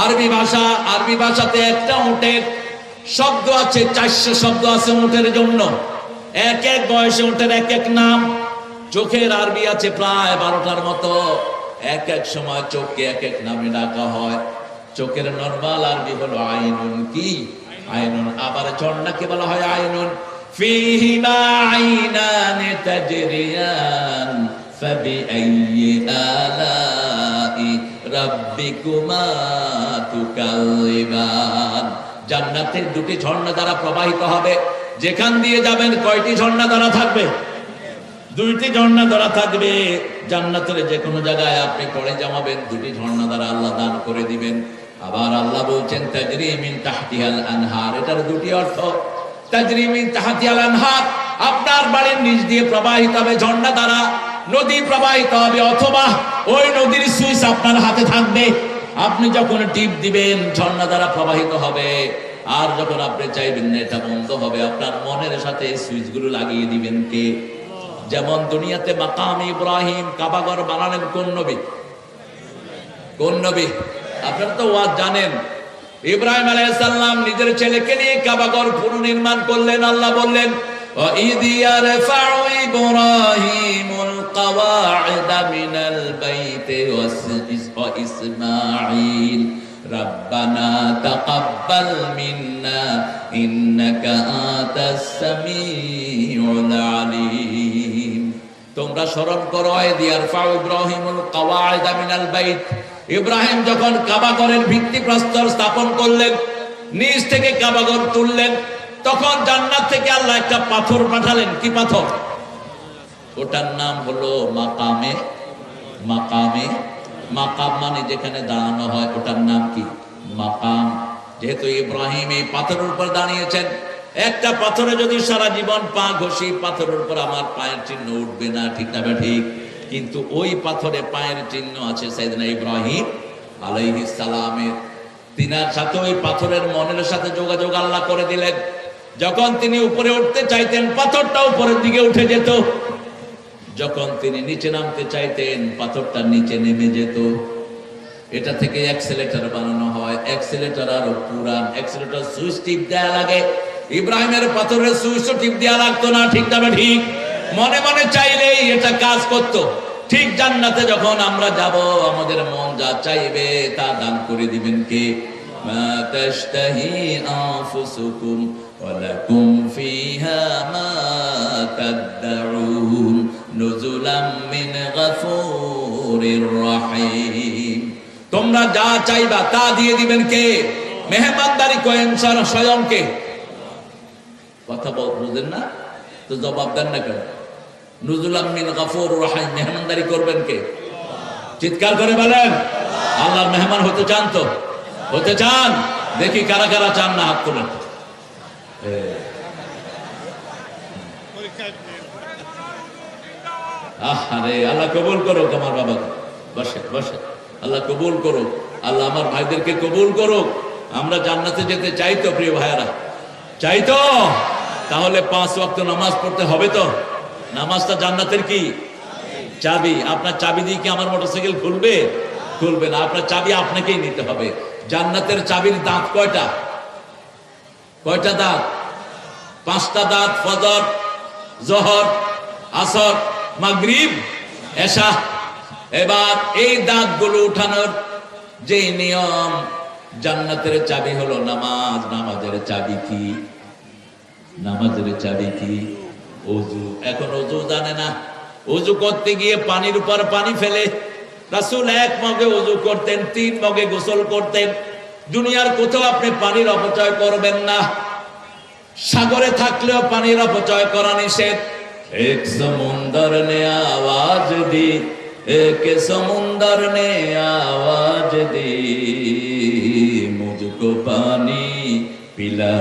আরবি ভাষা। আরবি ভাষাতে একটা উটের শব্দ আছে, 400 শব্দ আছে উটের জন্য। এক এক বয়সে উটের এক এক নাম। চোখের আরবি আছে প্রায় 12টার মতো। এক এক সময় চোখকে এক এক নামে ডাকা হয়। চোখের নরমাল আরবি হলো আইনুন। কি আইনুন? আবার ঝর্ণাকে বলা হয় আইনুন। ফিহিমা আইনান তাজরিয়ান ফাবিআইয়ি আলাই রাব্বিকুমা তুকাল্লিবান। জান্নাতের দুটি ঝর্ণা দ্বারা প্রবাহিত হবে। যেখান দিয়ে যাবেন কয়টি ঝর্ণা দ্বারা থাকবে? দুইটি ঝর্ণা দ্বারা থাকবে। জান্নাতের যে কোনো জায়গায় আপনি পড়ে জমাবেন, দুটি ঝর্ণা দ্বারা আল্লাহ দান করে দিবেন। আবার আল্লাহ বলছেন তাজরি মিন তাহতিহাল আনহার। এটার দুটি অর্থ। তাজরি মিন তাহতিহাল আনহার, আপনার বাড়ির নিচ দিয়ে প্রবাহিত হবে ঝর্ণা দ্বারা, নদী প্রবাহিত হবে, অথবা ওই নদীর সুইচ আপনার হাতে থাকবে। আপনি যখন টিপ দিবেন ঝর্ণা দ্বারা প্রবাহিত হবে, আর যখন আপনি চাইবেন না এটা বন্ধ হবে, আপনার মনের সাথে সুইচ গুলো লাগিয়ে দিবেন কে? যেমন দুনিয়াতে মাকাম ইব্রাহিম কাবাঘর বানালেন কোন নবী? কোন নবী? আপনারা তো ওয়াজ জানেন। ইব্রাহিম আলাইহিস সালাম নিজের ছেলেকে নিয়ে কাবাঘর পুনর্নির্মাণ করলেন। আল্লাহ বললেন وَإِذْ يَرْفَعُ إِبْرَاهِيمُ الْقَوَاعِدَ مِنَ الْبَيْتِ وَإِسْمَاعِيلُ رَبَّنَا تَقَبَّلْ مِنَّا إِنَّكَ أَنْتَ السَّمِيعُ الْعَلِيمُ। তোমরা স্মরণ করো ইয ইয়ারফাউ ইব্রাহিমুল কাওয়াইদা মিনাল বাইত। ইব্রাহিম যখন কাবাঘরের ভিত্তিপ্রস্তর স্থাপন করলেন, নিচ থেকে কাবাঘর তুললেন, তখন জান্নাত থেকে আল্লাহ একটা পাথর পাঠালেন। কি পাথর? ওটার নাম হলো মাকামে। মাকামে, মাকাম মানে যেখানে দাঁড়ানো হয়, ওটার নাম কি? মাকাম। যেহেতু ইব্রাহিম এই পাথরের উপর দাঁড়িয়েছেন, একটা পাথরে যদি সারা জীবন পা ঘষি, পাথরের উপর আমার পায়ের চিহ্ন উঠবে না, ঠিক না? ঠিক। কিন্তু ওই পাথরে পায়ের চিহ্ন আছে সাইয়েদনা ইব্রাহিম আলাইহিস সালামের। তিনার সাথে ওই পাথরের মনের সাথে যোগাযোগ আল্লাহ করে দিলেন। যখন তিনি উপরে উঠতে চাইতেন পাথরটা উপরের দিকে উঠে যেত। যখন তিনি নিচে নামতে চাইতেন পাথরটা নিচে নেমে যেত। এটা থেকে অ্যাক্সেলেটর বানানো হয়, অ্যাক্সেলেটর আরো পুরান, অ্যাক্সেলেটর সুইচ টিপ দেয়া লাগে, ইব্রাহিমের পাথরের সুইচ টিপ দেয়া লাগতো না। ঠিক তবে ঠিক, মনে মনে চাইলেই এটা কাজ করত। ঠিক জান্নাতে যখন আমরা যাব, আমাদের মন যা চাইবে তা দান করে দিবেন কে? মা তাশতাহি আনফুসুকুম ওয়া লাকুম ফিহা মা তাদউন নুজুলাম মিন গফুরির রহিম। তোমরা যা চাইবা তা দিয়ে দিবেন কে? মেহমানদারি করেন স্বয়ং কে? কথা বুঝেন না তো জবাব দেন না কেন? নুজুলাম মিন গফুরির রহিম, মেহমানদারি করবেন কে? চিৎকার করে বলেন, আল্লাহর মেহমান হতে চান তো? হতে চান? দেখি কারা কারা চান না হাত তোলেন। আরে আল্লাহ কবুল করুক আমার বাবাকে। বসে বসে, আল্লাহ কবুল করুক, আল্লাহ আমার ভাইদেরকে কবুল করুক। আমরা জান্নাতে যেতে চাই তো প্রিয় ভাইয়েরা? চাই তো? তাহলে 5 ওয়াক্ত নামাজ পড়তে হবে তো। নামাজটা জান্নাতের কি চাবি। আপনার চাবি দিয়ে কি আমার মোটরসাইকেল খুলবে? খুলবে না। আপনার চাবি আপনাকেই নিতে হবে। জান্নাতের চাবির দাঁত কয়টা? কয়টা দাঁত? 5টা দাঁত। ফজর, জোহর, আসর, মাগরিব, এশা। এবার এই দাঁতগুলো উঠানোর যে নিয়ম, জান্নাতের চাবি হলো নামাজ। নামাজের চাবি কি? নামাজের চাবি কি? ওযু। এখন ওযু জানে না। ওযু করতে গিয়ে পানির উপর পানি ফেলে। রাসূল 1 মগে ওযু করতেন, 3 মগে গোসল করতেন। দুনিয়ার কোথাও আপনি পানির অপচয় করবেন না। সাগরে থাকলেও পানির অপচয় করা নিষেধ। এক সমুন্দর নে আওয়াজ দি, এক সমুন্দর নে আওয়াজ দি, মুঝকো পানি পিলা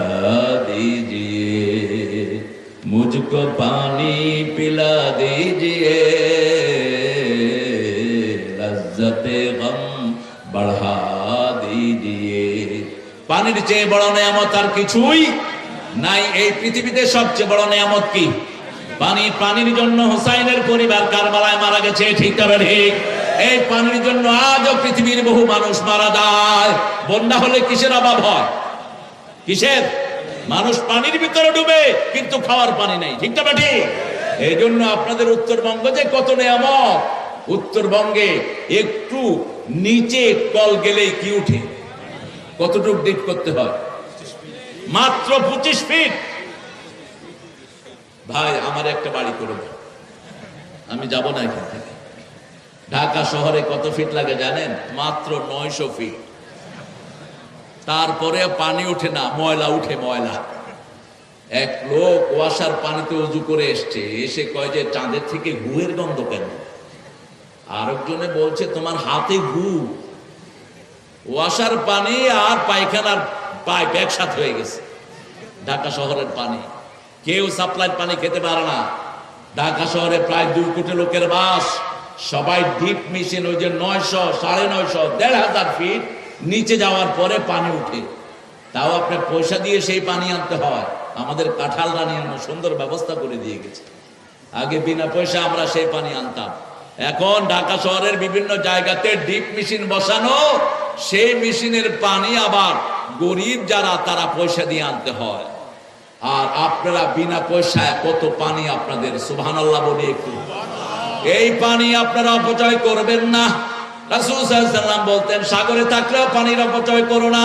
दीजिए, मुझको पानी पिला दीजिए, लज्जते गम बढ़ा दीजिए। পানির চেয়ে বড় নিয়ামত আর কিছুই নাই এই পৃথিবীতে। সবচেয়ে বড় নিয়ামত কি? পানি। পানির জন্য হুসাইনের পরিবার কারবালায় মারা গেছে। ঠিক তবে ঠিক। এই পানির জন্য আজও পৃথিবীর বহু মানুষ মারা যায়। বন্যা হলে কিসের অভাব হয়? কিসের? মানুষ পানির ভিতরে ডুবে, কিন্তু খাওয়ার পানি নেই। ঠিক তবে ঠিক। এই জন্য আপনাদের উত্তরবঙ্গ যে কত নিয়ামত। উত্তরবঙ্গে একটু নিচে কল গেলেই কি উঠে? কতটুকু ডিপ করতে হয়? মাত্র 25 ফিট। ভাই আমার একটা বাড়ি করে দাও, আমি যাব না এখান থেকে। ঢাকা শহরে কত ফিট লাগে জানেন? মাত্র 900 ফিট। তারপরে পানি ওঠে না, ময়লা উঠে, ময়লা। এক লোক ওয়াসার পানিতে উজু করে এসছে, এসে কয় যে চাঁদের থেকে গুয়ের গন্ধ কেন? আরেকজনে বলছে তোমার হাতে গু। ওয়াসার পানি আর পায়খানার পাইপ একসাথে হয়ে গেছে। ঢাকা শহরের পানি, কেউ সাপ্লাই পানি খেতে পারে না। ঢাকা শহরে প্রায় 2 কোটি লোকের বাস। সবাই ডিপ মেশিন, ওই যে 900, 950, 1500 ফিট নিচে যাওয়ার পরে পানি উঠে। তাও আপনার পয়সা দিয়ে সেই পানি আনতে হয়। আমাদের কাঁঠাল রানী সুন্দর ব্যবস্থা করে দিয়ে গেছে। আগে বিনা পয়সা আমরা সেই পানি আনতাম। এখন ঢাকা শহরের বিভিন্ন জায়গাতে ডিপ মেশিন বসানো, সেই মেশিনের পানি আবার গরিব যারা তারা পয়সা দিয়ে আনতে হয়। আর আপনারা বিনা পয়সায় কত পানি আপনাদের, সুবহানাল্লাহ বলি একটু। এই পানি আপনারা অপচয় করবেন না। রাসূল সাল্লাল্লাহু আলাইহি ওয়াসাল্লাম বলতেন সাগরে থাকলেও পানির অপচয় করো না।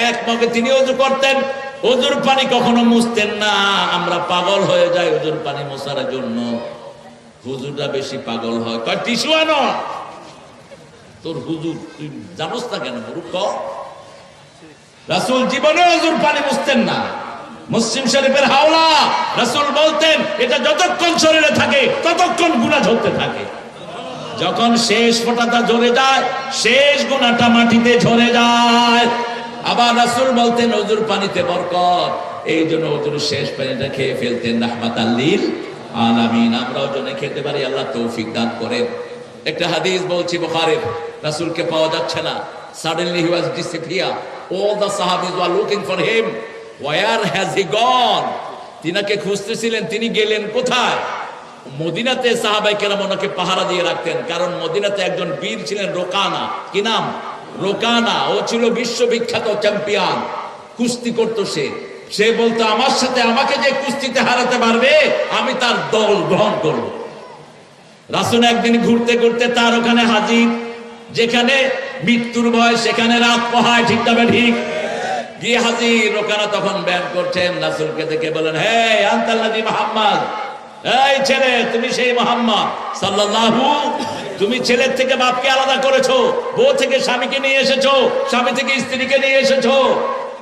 1 মগে তিনি ওযু করতেন। ওযুর পানি কখনো মুছতেন না। আমরা পাগল হয়ে যাই ওযুর পানি মোছার জন্য। হুজুররা বেশি পাগল হয়, কয় টিস্যু আনো। তোর হুজুর তুই জানোস না কেন মূর্খ? রাসূল জীবনে ওযুর পানি মুছতেন না। মুসলিম শরীফের হাওলা, রাসূল বলতেন এটা যতক্ষণ শরীরে থাকে ততক্ষণ গুনাহ ঝরতে থাকে। যখন শেষ ফোঁটাটা ঝরে যায়, শেষ গুনাহটা মাটিতে ঝরে যায়। আবার রাসূল বলতেন ওযুর পানিতে বরকত। এই জন্য ওযুর শেষ পানিটা খেয়ে ফেলতেন রাহমাতাল লিল আলামিন। আমরাও যেন খেতে পারি, আল্লাহ তৌফিক দান করেন। একটা হাদিস বলছি বুখারীর, রাসূলকে পাওয়া যাচ্ছে না। Suddenly he was disappeared. All the sahabis were looking for him. Where has he gone? তিনাকে খুঁজতেছিলেন, তিনি গেলেন কোথায়? মদিনাতে সাহাবাই কেরাম ওনাকে পাহারা দিয়ে রাখতেন, কারণ মদিনাতে একজন বীর ছিলেন রোকানা। কি নাম? রোকানা। ও ছিল বিশ্ববিখ্যাত চ্যাম্পিয়ন, কুস্তি করতো। সে বলতো আমার সাথে আমাকে যে কুস্তিতে হারাতে পারবে আমি তার দল গ্রহণ করব। রাসূল একদিন ঘুরতে ঘুরতে তার ওখানে হাজির, যেখানে মৃত্যুর ভয় সেখানে রাত পোহায়, ঠিক তবে ঠিক গিয়ে হাজির। রোকানা তখন ব্যায়াম করছেন, রাসূলকে দেখে বলেন, হে আনতাল্লাযী মুহাম্মদ, এই ছেলে তুমি সেই মুহাম্মদ সাল্লাল্লাহু, তুমি ছেলের থেকে বাপকে আলাদা করেছো, বউ থেকে স্বামীকে নিয়ে এসেছো, স্বামী থেকে স্ত্রীকে নিয়ে এসেছো,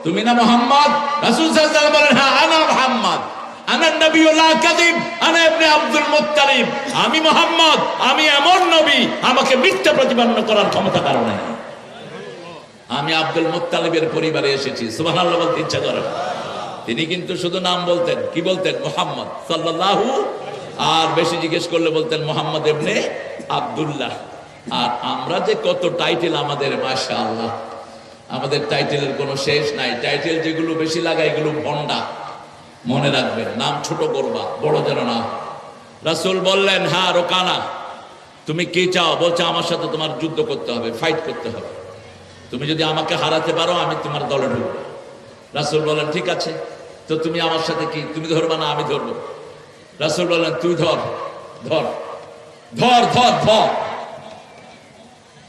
তুমি না মুহাম্মদ? রাসূল সাল্লাল্লাহু আলাইহি ওয়াসাল্লাম বলেন, হ্যাঁ আনা মুহাম্মদ, আনা নবিয়্যু লা কাযিব, আনা ইবনে আব্দুল মুত্তালিব, আমি মুহাম্মদ, আমি এমন নবী আমাকে মিথ্যা প্রতিপন্ন করার ক্ষমতা কারো নাই। আমি আব্দুল মুত্তালিবের পরিবারে এসেছি। সুবহানাল্লাহ বলতে ইচ্ছা করে। তিনি কিন্তু শুধু নাম বলতেন, কি বলতেন? মুহাম্মদ সাল্লাল্লাহু, আর বেশি জিজ্ঞেস করলে বলতেন মুহাম্মদ ইবনে আব্দুল্লাহ। আর আমরা যে কত টাইটেল আমাদের, মাশাআল্লাহ, আমাদের টাইটেলের কোনো শেষ নাই। টাইটেল যেগুলো বেশি লাগায় এগুলো ভন্ডা, মনে রাখবেন। নাম ছোট করবা, বড় যেন না। রাসূল বললেন, হ্যাঁ রোকানা, তুমি কি চাও? বলছে আমার সাথে তোমার যুদ্ধ করতে হবে, ফাইট করতে হবে। তুমি যদি আমাকে হারাতে পারো আমি তোমার দলে ঢুকবো। রাসূল বলেন, ঠিক আছে, তো তুমি আমার সাথে কি, তুমি ধরবা না আমি ধরবো? রাসূল বলেন, তুই ধর, ধর ধর ধর ধর।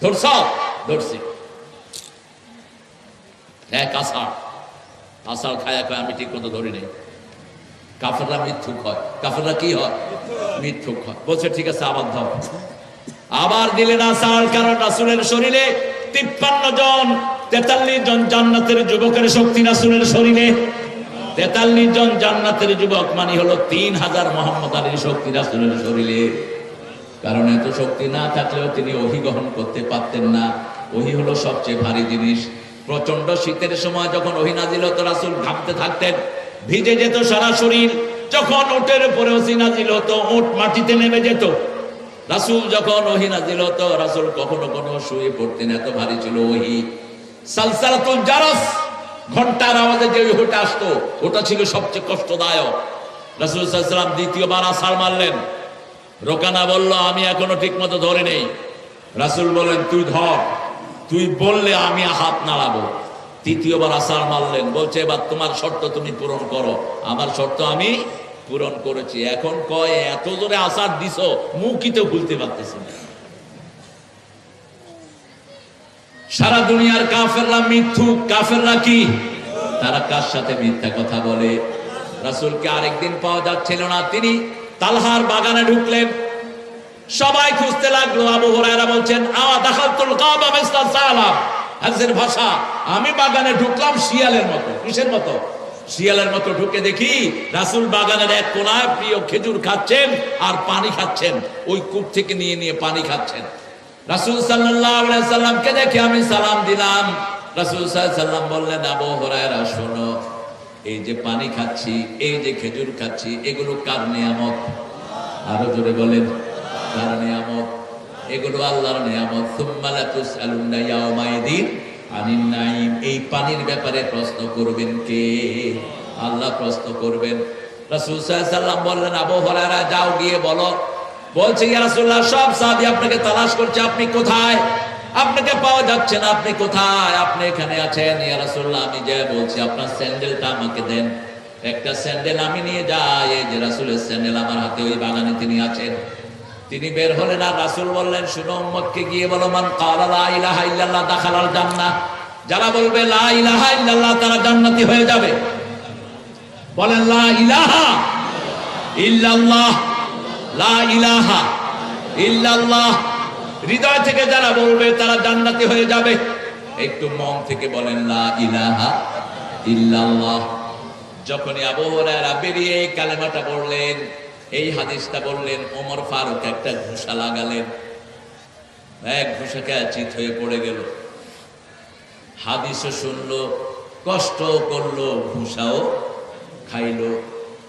ধরছ? ধরছি। এক আষাঢ়, আষাঢ় খায়া কয় আমি ঠিক মতো ধরি নাই। কাফেররা মিথ্যুক হয়। কাফেররা কি হয়? মিথ্যুক হয়। বলছে ঠিক আছে, আবার ধর। আবার দিলেন আষাঢ়, কারণ রাসূলের শরীরে 53 জন, 43 জন জান্নাতের যুবকের শক্তি রাসূলের শরীরে। 43 জন জান্নাতের যুবক মানে হলো 3000 মুহাম্মদ আলীর শক্তি রাসূলের শরীরে। কারণ এত শক্তি না থাকলেও তিনি ওহী গ্রহণ করতে পারতেন না। ওহী হলো সবচেয়ে ভারী জিনিস। প্রচন্ড শীতের সময় যখন ওহী নাজিল হতো, রাসূল ঘামতে থাকতেন, ভিজে যেত সারা শরীর। যখন উটের উপরে ওহী নাজিল হতো, উট মাটিতে নেমে যেত। রাসূল যখন ওহী নাজিল হতো, রাসূল কখনো কোনো শুয়ে পড়তেন, এত ভারী ছিল ওহী। সালসালাতুল জারস, ঘন্টার আওয়াজে যে ওহীটা আসতো, ওটা ছিল সবচেয়ে কষ্টদায়ক। রাসূল সাল্লাল্লাহু আলাইহি ওয়াসাল্লাম দ্বিতীয়বার আছাড় মারলেন। রোকানা বলল, আমি এখনো ঠিক মতো ধরে নেই। রাসূল বলেন, তুই ধর, তুই বললে আমি হাত নাড়াবো। তৃতীয়বার আছাড় মারলেন। বলছে, এবার তোমার শর্ত তুমি পূরণ করো। আমার শর্ত আমি পূরণ করেছি। এখন কয়, এত জোরে আছাড় দিছো, মুখই তো খুলতে পারতেছি না। সারা দুনিয়ার কাফেররা মিথ্যুক। কাফেররা কি? তারা কার সাথে মিথ্যা কথা বলে। রাসূলকে আরেকদিন পাওয়া যাচ্ছিল না, তিনি তালহার বাগানে ঢুকলেন। সবাই খুঁজতে লাগলো। আবু হুরায়রা বলছেন, আওয়া দাখালতুল কাবা মিসলা সালাম, হাদিসের ভাষা, আমি বাগানে ঢুকলাম শিয়ালের মতো। কিসের মতো? শিয়ালের মতো ঢুকে দেখি রাসূল বাগানের এক কোনায় প্রিয় খেজুর খাচ্ছেন আর পানি খাচ্ছেন। ওই কূপ থেকে নিয়ে নিয়ে পানি খাচ্ছেন। রাসূল সাল্লাল্লাহু আলাইহি ওয়াসাল্লামকে দেখে আমি সালাম দিলাম। রাসূল সাল্লাল্লাহু আলাইহি ওয়াসাল্লাম বললেন, আবু হুরায়রা শোনো, এই যে পানি খাচ্ছি, এই যে খেজুর খাচ্ছি, এগুলো কার নিয়ামত? আরো জোরে বলেন, কার নিয়ামত? এগুলো আল্লাহর নিয়ামত। সুম্মা লা তুসআলুনা ইয়াওমাইদিন আনিন নাঈম। এই পানির ব্যাপারে প্রশ্ন করবেন কে? আল্লাহ প্রশ্ন করবেন। রাসূল সাল্লাল্লাহু আলাইহি ওয়াসাল্লাম বললেন, আবু হুরায়রা যাও গিয়ে বলো। বলছে, ইয়া রাসূলুল্লাহ, সব সাহাবী আপনাকে তালাশ করছে, আপনি কোথায়? আপনাকে পাওয়া যাচ্ছে না, আপনি কোথায়? আপনি এখানে আছেন। ইয়া রাসূলুল্লাহ, আমি যে বলছি আপনার স্যান্ডেলটা আমাকে দেন। একটা স্যান্ডেল আমি নিয়ে যাই। এই যে রাসূলের স্যান্ডেল আমার হাতে, ওই বাগানে তিনি আছেন। তিনি বের হলেন আর রাসূল বললেন, শুনো, উম্মতকে গিয়ে বলো, মান ক্বালা লা ইলাহা ইল্লাল্লাহ দাখালাল জান্নাহ। যারা বলবে লা ইলাহা ইল্লাল্লাহ তারা জান্নাতি হয়ে যাবে। বলেন, লা ইলাহা ইল্লাল্লাহ, লা ইলাহা ইল্লাল্লাহ। হৃদয় থেকে যারা বলবে তারা জান্নাতি হয়ে যাবে। একটু মন থেকে বলেন, লা ইলাহা ইল্লাল্লাহ। যখনই আবু হুরায়রা বেরিয়ে এই কালেমাটা বললেন, এই হাদিসটা বললেন, ওমর ফারুক একটা ঘুষা লাগালেন। এক ঘুষাকে চিত হয়ে পড়ে গেল। হাদিসও শুনলো, কষ্ট করলো, ঘুষাও খাইলো।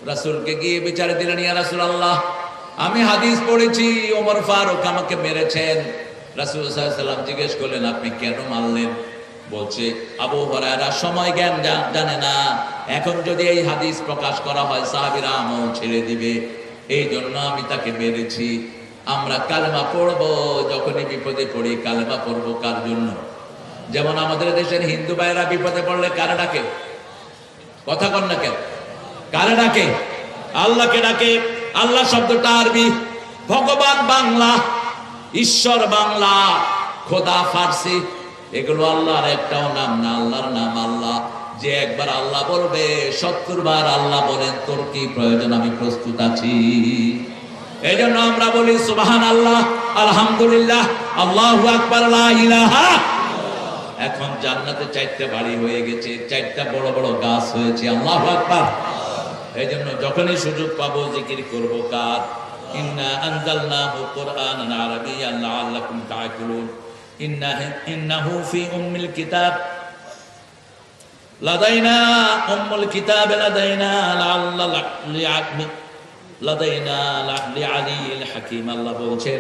রাসূলকে গিয়ে বিচারে দিলেন, ইয়া রাসূলুল্লাহ, আমি হাদিস পড়েছি ওমর ফারুক আমাকে মেরেছেন। রাসূল সাল্লাল্লাহু আলাইহি ওয়াসাল্লাম জিজ্ঞেস করলেন, আপনি কেন মারলেন? বলছে, আবু হুরায়রা সময় জ্ঞান জানে না। এখন যদি এই হাদিস প্রকাশ করা হয় সাহাবীরা আমল ছেড়ে দিবে। এই জন্য আমি তাকে মেরেছি। আমরা কালেমা পড়বো, যখনই বিপদে পড়ি কালেমা পড়বো কার জন্য? যেমন আমাদের দেশের হিন্দু ভাইরা বিপদে পড়লে কারে ডাকে? কথা কন না কেন? কারে ডাকে? আল্লাহকে ডাকে। আল্লাহ শব্দটা আরবি, ভগবান বাংলা, ঈশ্বর বাংলা, খোদা ফার্সি। এগুলো আল্লাহর একটাও নাম না। আল্লাহর নাম আল্লাহ। যে একবার আল্লাহ বলবে 70 বার আল্লাহ বলেন, তোর কি প্রয়োজন? আমি প্রস্তুত আছি। এই জন্য আমরা বলি সুবহানাল্লাহ, আলহামদুলিল্লাহ, আল্লাহু আকবার, লা ইলাহা। এখন জান্নাতে 4টা বাড়ি হয়ে গেছে, 4টা বড় বড় গাছ হয়েছে। আল্লাহু আকবার। এই জন্য যখনই সুযোগ পাবো জিকির করব কার? ইন্না আনজালনাহু কুরআনান আরাবিয়্যান লাআল্লাকুম তা'কিলুন। ইন্নাহু ফি উম্মিল কিতাব লাদাইনা উম্মুল কিতাব লাদাইনা লাদাইনা লিআলিল হাকিম। আল্লাহ বলছেন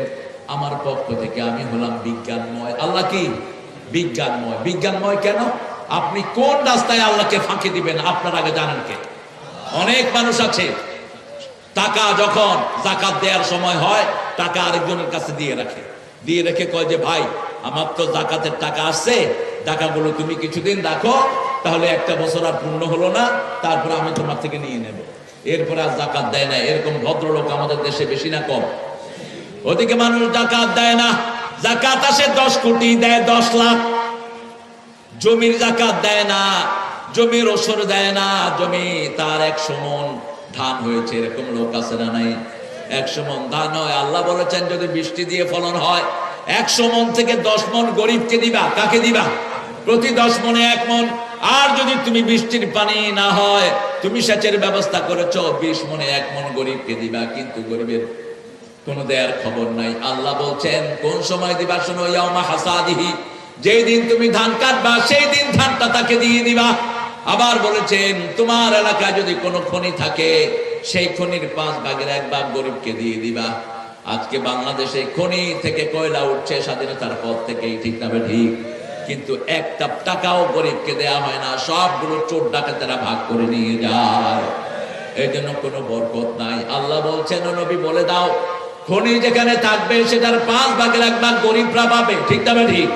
আমার পক্ষ থেকে আমি হলাম বিজ্ঞানময়। আল্লাহ কি বিজ্ঞানময়? বিজ্ঞানময় কেন? আপনি কোন রাস্তায় আল্লাহকে ফাঁকি দিবেন আপনার আগে জানেন কে? অনেক মানুষ আছে টাকা যখন যাকাত দেওয়ার সময় হয় টাকা আরেকজনের কাছে দিয়ে রেখে কয় যে ভাই আমার তো যাকাতের টাকা আসছে, টাকাগুলো তুমি কিছুদিন রাখো, তাহলে একটা বছর আর পূর্ণ হলো না, তারপরে আমি তোমার থেকে নিয়ে নেব। এরপরে আর যাকাত দেয় না। এরকম ভদ্রলোক আমাদের দেশে বেশি না কম? ওদিকে মানুষ যাকাত দেয় না। যাকাত আসে 10 কোটি, দেয় 10 লাখ। জমির যাকাত দেয় না, জমির ওসর দেয় না। জমি তার 100 মণ ধান হয়েছে, এরকম লোক আছে না নাই? 100 মণ ধান হয়, আল্লাহ বলেছেন যদি বৃষ্টি দিয়ে ফলন হয় 100 মণ থেকে 10 মণ গরিবকে দিবা। কাকে দিবা? প্রতি 10 মণে 1 মণ। আর যদি তুমি বৃষ্টির পানি না হয়, তুমি সেচের ব্যবস্থা করেছো, 20 মণে 1 মণ গরিবকে দিবা। কিন্তু গরিবের কোন দেয়ার খবর নাই। আল্লাহ বলছেন কোন সময় দিবা? শোনো, ইয়াউমা হাসাদিহি, যেই দিন তুমি ধান কাটবা সেই দিন ধানটা তাকে দিয়ে দিবা। আবার বলেছেন তোমার এলাকায় যদি কোনো খনি থাকে সেই খনির 5 ভাগের 1 ভাগ গরিবকে দিয়ে দিবা। আজকে বাংলাদেশে খনি থেকে কয়লা উঠছে স্বাধীনতার পর থেকেই, ঠিক না ঠিক? কিন্তু একটা টাকাও গরিবকে দেয়া হয় না, সবগুলো চোর ডাকাতেরা ভাগ করে নিয়ে যায়। এই জন্য কোনো বরকত নাই। আল্লাহ বলছেন ও নবী বলে দাও খনি যেখানে থাকবে সেটার 5 ভাগের 1 ভাগ গরিবরা পাবে, ঠিক না ঠিক?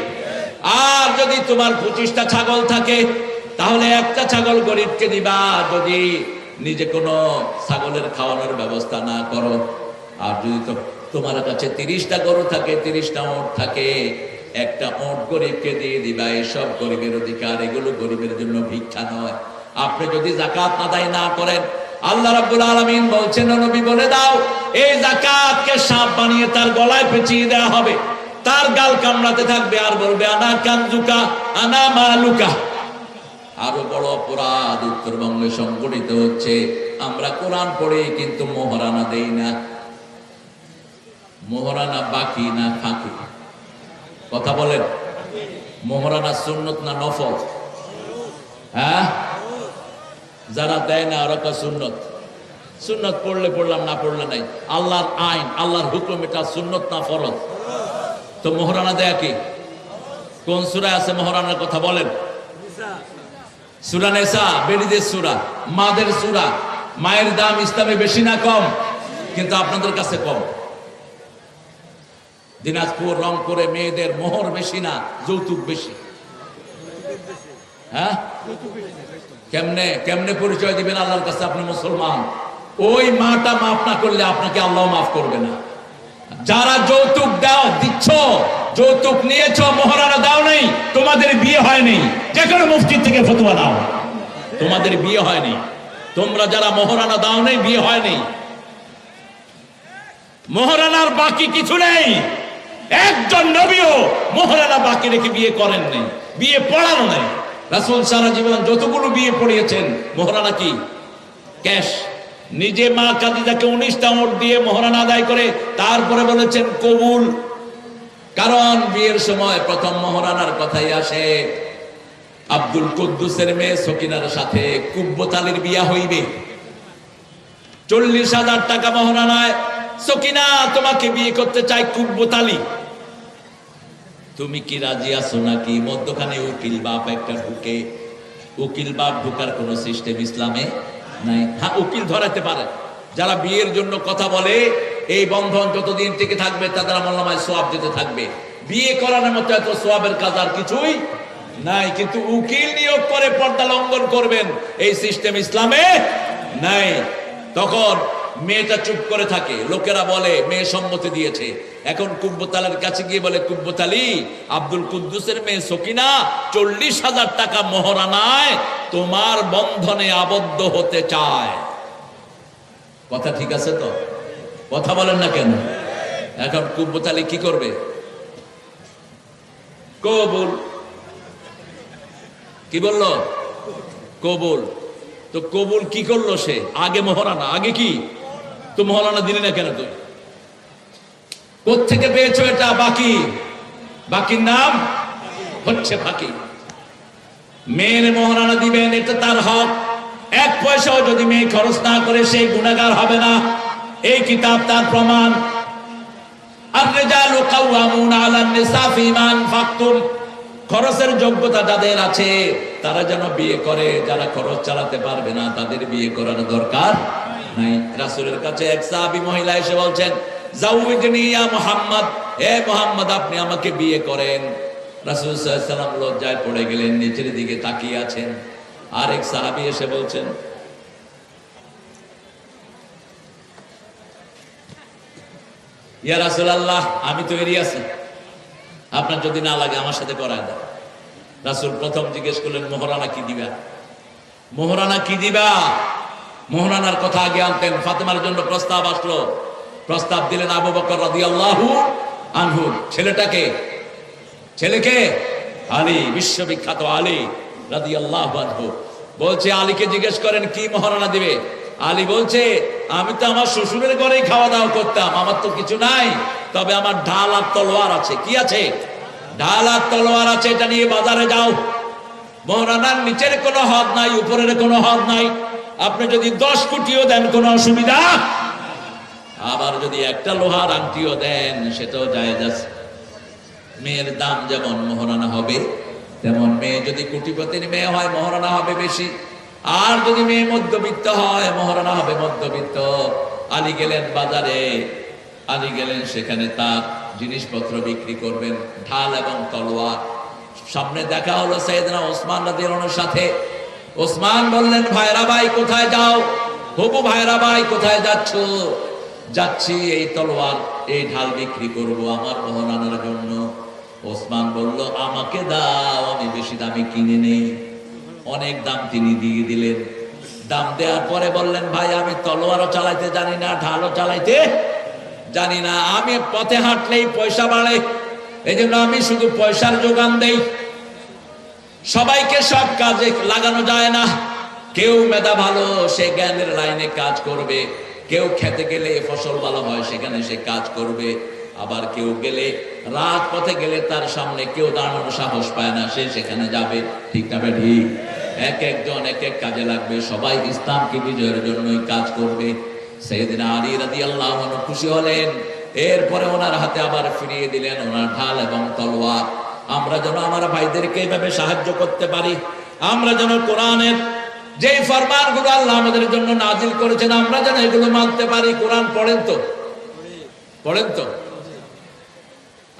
আর যদি তোমার 25টা ছাগল থাকে তাহলে একটা ছাগল গরিবকে দিবা, যদি নিজে কোনো ছাগলের খাওয়ানোর ব্যবস্থা না করো। আর যদি তোমার কাছে 30টা গরু থাকে, 30টা ওট থাকে, একটা ওট গরিবকে দিয়ে দিবা। এসব গরিবের অধিকার, এগুলো গরিবের জন্য ভিক্ষা নয়। আপনি যদি যাকাত আদায় না করেন, আল্লাহ রাব্বুল আলামিন বলছেন নবী বলে দাও এই যাকাতকে সাপ বানিয়ে তার গলায় পেঁচিয়ে দেওয়া হবে, তার গাল কামড়াতে থাকবে আর বলবে আনা কানজুকা আনা মালুকা। আরো বড় অপরাধ উত্তরবঙ্গে সংঘটিত হচ্ছে। আমরা কোরআন পড়ি কিন্তু মোহরানা দেই না। মোহরানা বাকি না ফাঁকি? কথা বলেন। মোহরানা সুন্নত না নফল? হ্যাঁ, যারা দেয় না ওরা তো সুন্নত। সুন্নত পড়লে পড়লাম, না পড়লে নাই। আল্লাহর আইন, আল্লাহর হুকুম, এটা সুন্নত না ফরজ? তো মোহরানা দেয়া কি? কোন সূরা আছে মোহরানার কথা বলেন? সূরা নিসা, বেড়িদের সূরা, মাদের সূরা। মায়ের দাম ইসলামে বেশি না কম? কিন্তু আপনাদের কাছে কম। দিনাজপুর, রংপুরে মেয়েদের মোহর বেশি না যৌতুক বেশি? হ্যাঁ, কেমনে কেমনে পরিচয় দিবেন আল্লাহর কাছে আপনি মুসলমান? ওই মাটা মাফ না করলে আপনাকে আল্লাহ মাফ করবে না। যারা যৌতুক দাও দিচ্ছ, যৌতুক নিয়েছ, মোহরানা দাও নেই, তোমাদের বিয়ে হয়নি। যে কোনো মুফতি থেকে ফতোয়া দাও, তোমাদের বিয়ে হয়নি। তোমরা যারা মোহরানা দাও নেই, বিয়ে হয়নি। মোহরানার বাকি কিছু নেই। একজন নবীও মোহরানা বাকি রেখে বিয়ে করেন নাই, বিয়ে পড়ানো নাই। রাসূল সারা জীবন যতগুলো বিয়ে পড়িয়েছেন মোহরানা কি? ক্যাশ। নিজে মা খাদিজাকে 19টা ওট দিয়ে মোহরানা আদায় করে তারপরে বলেছেন কবুল। কারণ বিয়ের সময় প্রথম মোহরানার কথাই আসে। আব্দুল কুদ্দুসের মেয়ে সকিনার সাথে কুব্বত আলীর বিয়া হইবে। 40,000 টাকা মোহরানায় সকিনা তোমাকে বিয়ে করতে চাই কুব্বত আলী। তুমি কি রাজি আছো নাকি? মধ্যখানে উকিল বাপ একটা ঢুকে। উকিল বাপ ঢুকার কোন সিস্টেম ইসলামে নাই। হ্যাঁ, উকিল ধরাতে পারে, যারা বিয়ের জন্য কথা বলে, এই বন্ধন যতদিন টিকে থাকবে তাদের আমলনামায় সওয়াব যেতে থাকবে। বিয়ে করানোর মতো এত সওয়াবের কাজ আর কিছুই নাই। কিন্তু উকিল নিয়োগ করে পর্দা লঙ্ঘন করবেন, এই সিস্টেম ইসলামে নাই। তখন মেয়েটা চুপ করে থাকে, লোকেরা বলে মেয়ে সম্মতি দিয়েছে। এখন কুব্বতালের কাছে গিয়ে বলে, কুব্বতালি, আব্দুল কুদ্দুসের মেয়ে সকিনা 40,000 টাকা মোহরানায় তোমার বন্ধনে আবদ্ধ হতে চায়। কথা ঠিক আছে তো? কথা বলেন না কেন? এখন কুব্বতালি কি করবে? কবুল। কি বললো? কবুল। তো কবুল কি করলো সে? আগে মোহরানা, আগে কি? তো মোহরানা দিলি না কেন? তুই কোত্থেকে পেয়েছো এটা? বাকি। বাকির নাম হচ্ছে ফাঁকি। মেয়ের মোহরানা দিবেন, এটা তার হক। 1 পয়সাও যদি মেয়ে খরচ না করে সেই গুনাহগার হবে না, এই কিতাব তার প্রমাণ। আর-রিজালু কাওয়ামুনা আলান নিসা ফীমা আনফাকতুম। খরচের যোগ্যতা যাদের আছে তারা যেন বিয়ে করে, যারা খরচ চালাতে পারবে না তাদের বিয়ে করার দরকার নাই। রাসূলের কাছে এক সাহাবী মহিলা এসে বলছেন, জাউজনি ইয়া মুহাম্মদ, হে মুহাম্মদ আপনি আমাকে বিয়ে করেন। রাসূল সাল্লাল্লাহু আলাইহি ওয়াসাল্লাম লজ্জায় পড়ে গেলেন, নিচের দিকে তাকিয়ে আছেন। আরেক সাহাবী এসে বলছেন, ইয়া রাসূলুল্লাহ আমি তৈরি আছি, আপনার যদি না লাগে আমার সাথে করায় দেন। রাসূল প্রথম জিজ্ঞেস করলেন, মোহরানা কি দিবা? মোহরানা কি দিবা? মোহরানার কথা আগে আনতেন। ফাতেমার জন্য প্রস্তাব আসলো, প্রস্তাব দিলেন আবু বকর রাদিয়াল্লাহু আনহু। ছেলেটাকে, ছেলেকে আলী, বিশ্ববিখ্যাত আলী রাদিয়াল্লাহু আনহু। বলছে আলীকে জিজ্ঞেস করেন কি মোহরানা দিবে। আলী বলছে, আমি তো আমার শ্বশুরের ঘরেই খাওয়া দাওয়া করতাম, আমার তো কিছু নাই, তবে আমার ঢাল আর তলোয়ার আছে। কি আছে? ঢাল আর তলোয়ার আছে, এটা নিয়ে বাজারে যাও। মোহরানার নিচের কোনো হদ নাই, উপরের কোনো হদ নাই। আপনি যদি 10 কোটিও দেন কোনো অসুবিধা, আবার যদি একটা লোহার আংটিও দেন সেটাও জায়েজ আছে। মেয়ের দাম যেমন মোহরানা হবে তেমন। মেয়ে যদি কোটিপতির মেয়ে হয় মোহরানা হবে বেশি, আর যদি মেয়ে মধ্যবিত্ত হয় মোহরানা হবে মধ্যবিত্ত। আলী গেলেন বাজারে, আলী গেলেন সেখানে তার জিনিসপত্র বিক্রি করবেন, ঢাল এবং তলোয়ার। সামনে দেখা হলো সাইয়েদনা ওসমান রাদিয়াল্লাহু আনহুর সাথে। ওসমান বললেন, ভাইরা ভাই কোথায় যাও? হবু ভাইরা ভাই কোথায় যাচ্ছ? যাচ্ছি এই তলোয়ার এই ঢাল বিক্রি করব আমার মোহরানার জন্য। ওসমান বলল, আমাকে দাও, আমি বেশি দামে কিনে নেই। অনেক দাম তিনি দিয়ে দিলেন। দাম দেওয়ার পরে বললেন, ভাই আমি তলোয়ারও চালাইতে জানি না, ঢালও চালাইতে জানি না, আমি পথে হাঁটলেই পয়সা বাড়ে, এই জন্য আমি শুধু পয়সার যোগান দেই। সবাইকে সব কাজে লাগানো যায় না। কেউ মেধা ভালো, সে জ্ঞানের লাইনে কাজ করবে। কেউ খেতে গেলে ফসল ভালো হয়, সেখানে সে কাজ করবে। আবার কেউ গেলে, রাজপথে গেলে তার সামনে কেউ দাঁড়ানোর সাহস পায় না, সে সেখানে যাবে। ঠিক না ঠিক? এক একজন এক এক কাজে লাগবে, সবাই ইসলামকে বিজয়ের জন্যই কাজ করবে। সাইয়েদনা আলী রাদিয়াল্লাহু আনহু খুশি হলেন। এরপরে ওনার হাতে আবার ফিরিয়ে দিলেন ওনার ঢাল এবং তলোয়ার। আমরা যেন আমার ভাইদেরকে এইভাবে সাহায্য করতে পারি, আমরা যেন কোরআনের যে ফরমানগুলো আল্লাহ আমাদের জন্য নাজিল করেছেন আমরা যেন এগুলো মানতে পারি। কোরআন পড়েন তো? পড়েন তো?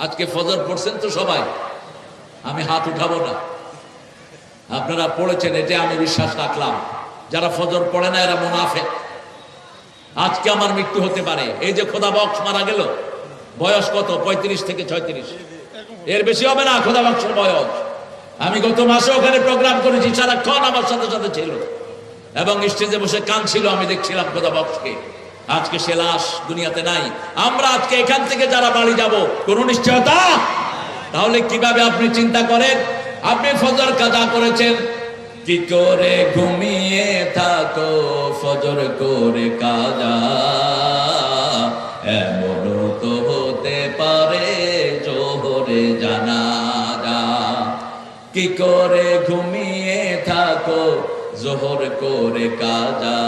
আজকে ফজর পড়ছেন তো সবাই? আমি হাত উঠাবো না, আপনারা পড়েছেন এটা আমি বিশ্বাস রাখলাম। যারা ফজর পড়ে না এরা মুনাফিক। আজকে আমার মৃত্যু হতে পারে। এই যে খোদা বক্স মারা গেল, বয়স কত? 35 থেকে 36, এর বেশি হবে না খোদা বক্সের বয়স। আমি গত মাসে ওখানে প্রোগ্রাম করেছি, সারাক্ষণ আমার সাথে সাথে ছিল এবং স্টেজে বসে কাঁদছিল, আমি দেখছিলাম খোদা বক্সকে। আজকে সে লাশ দুনিয়াতে নাই। আমরা আজকে এখান থেকে যারা বাড়ি যাব কোনো নিশ্চয়তা? তাহলে কিভাবে আপনি চিন্তা করেন, আপনি ফজর কাজা করেছেন, কি করে ঘুমিয়ে থাকো ফজর করে কাজা, এমন তো হতে পারে জোহরে জানাজা। কি করে ঘুমিয়ে থাকো জোহর করে কাজা,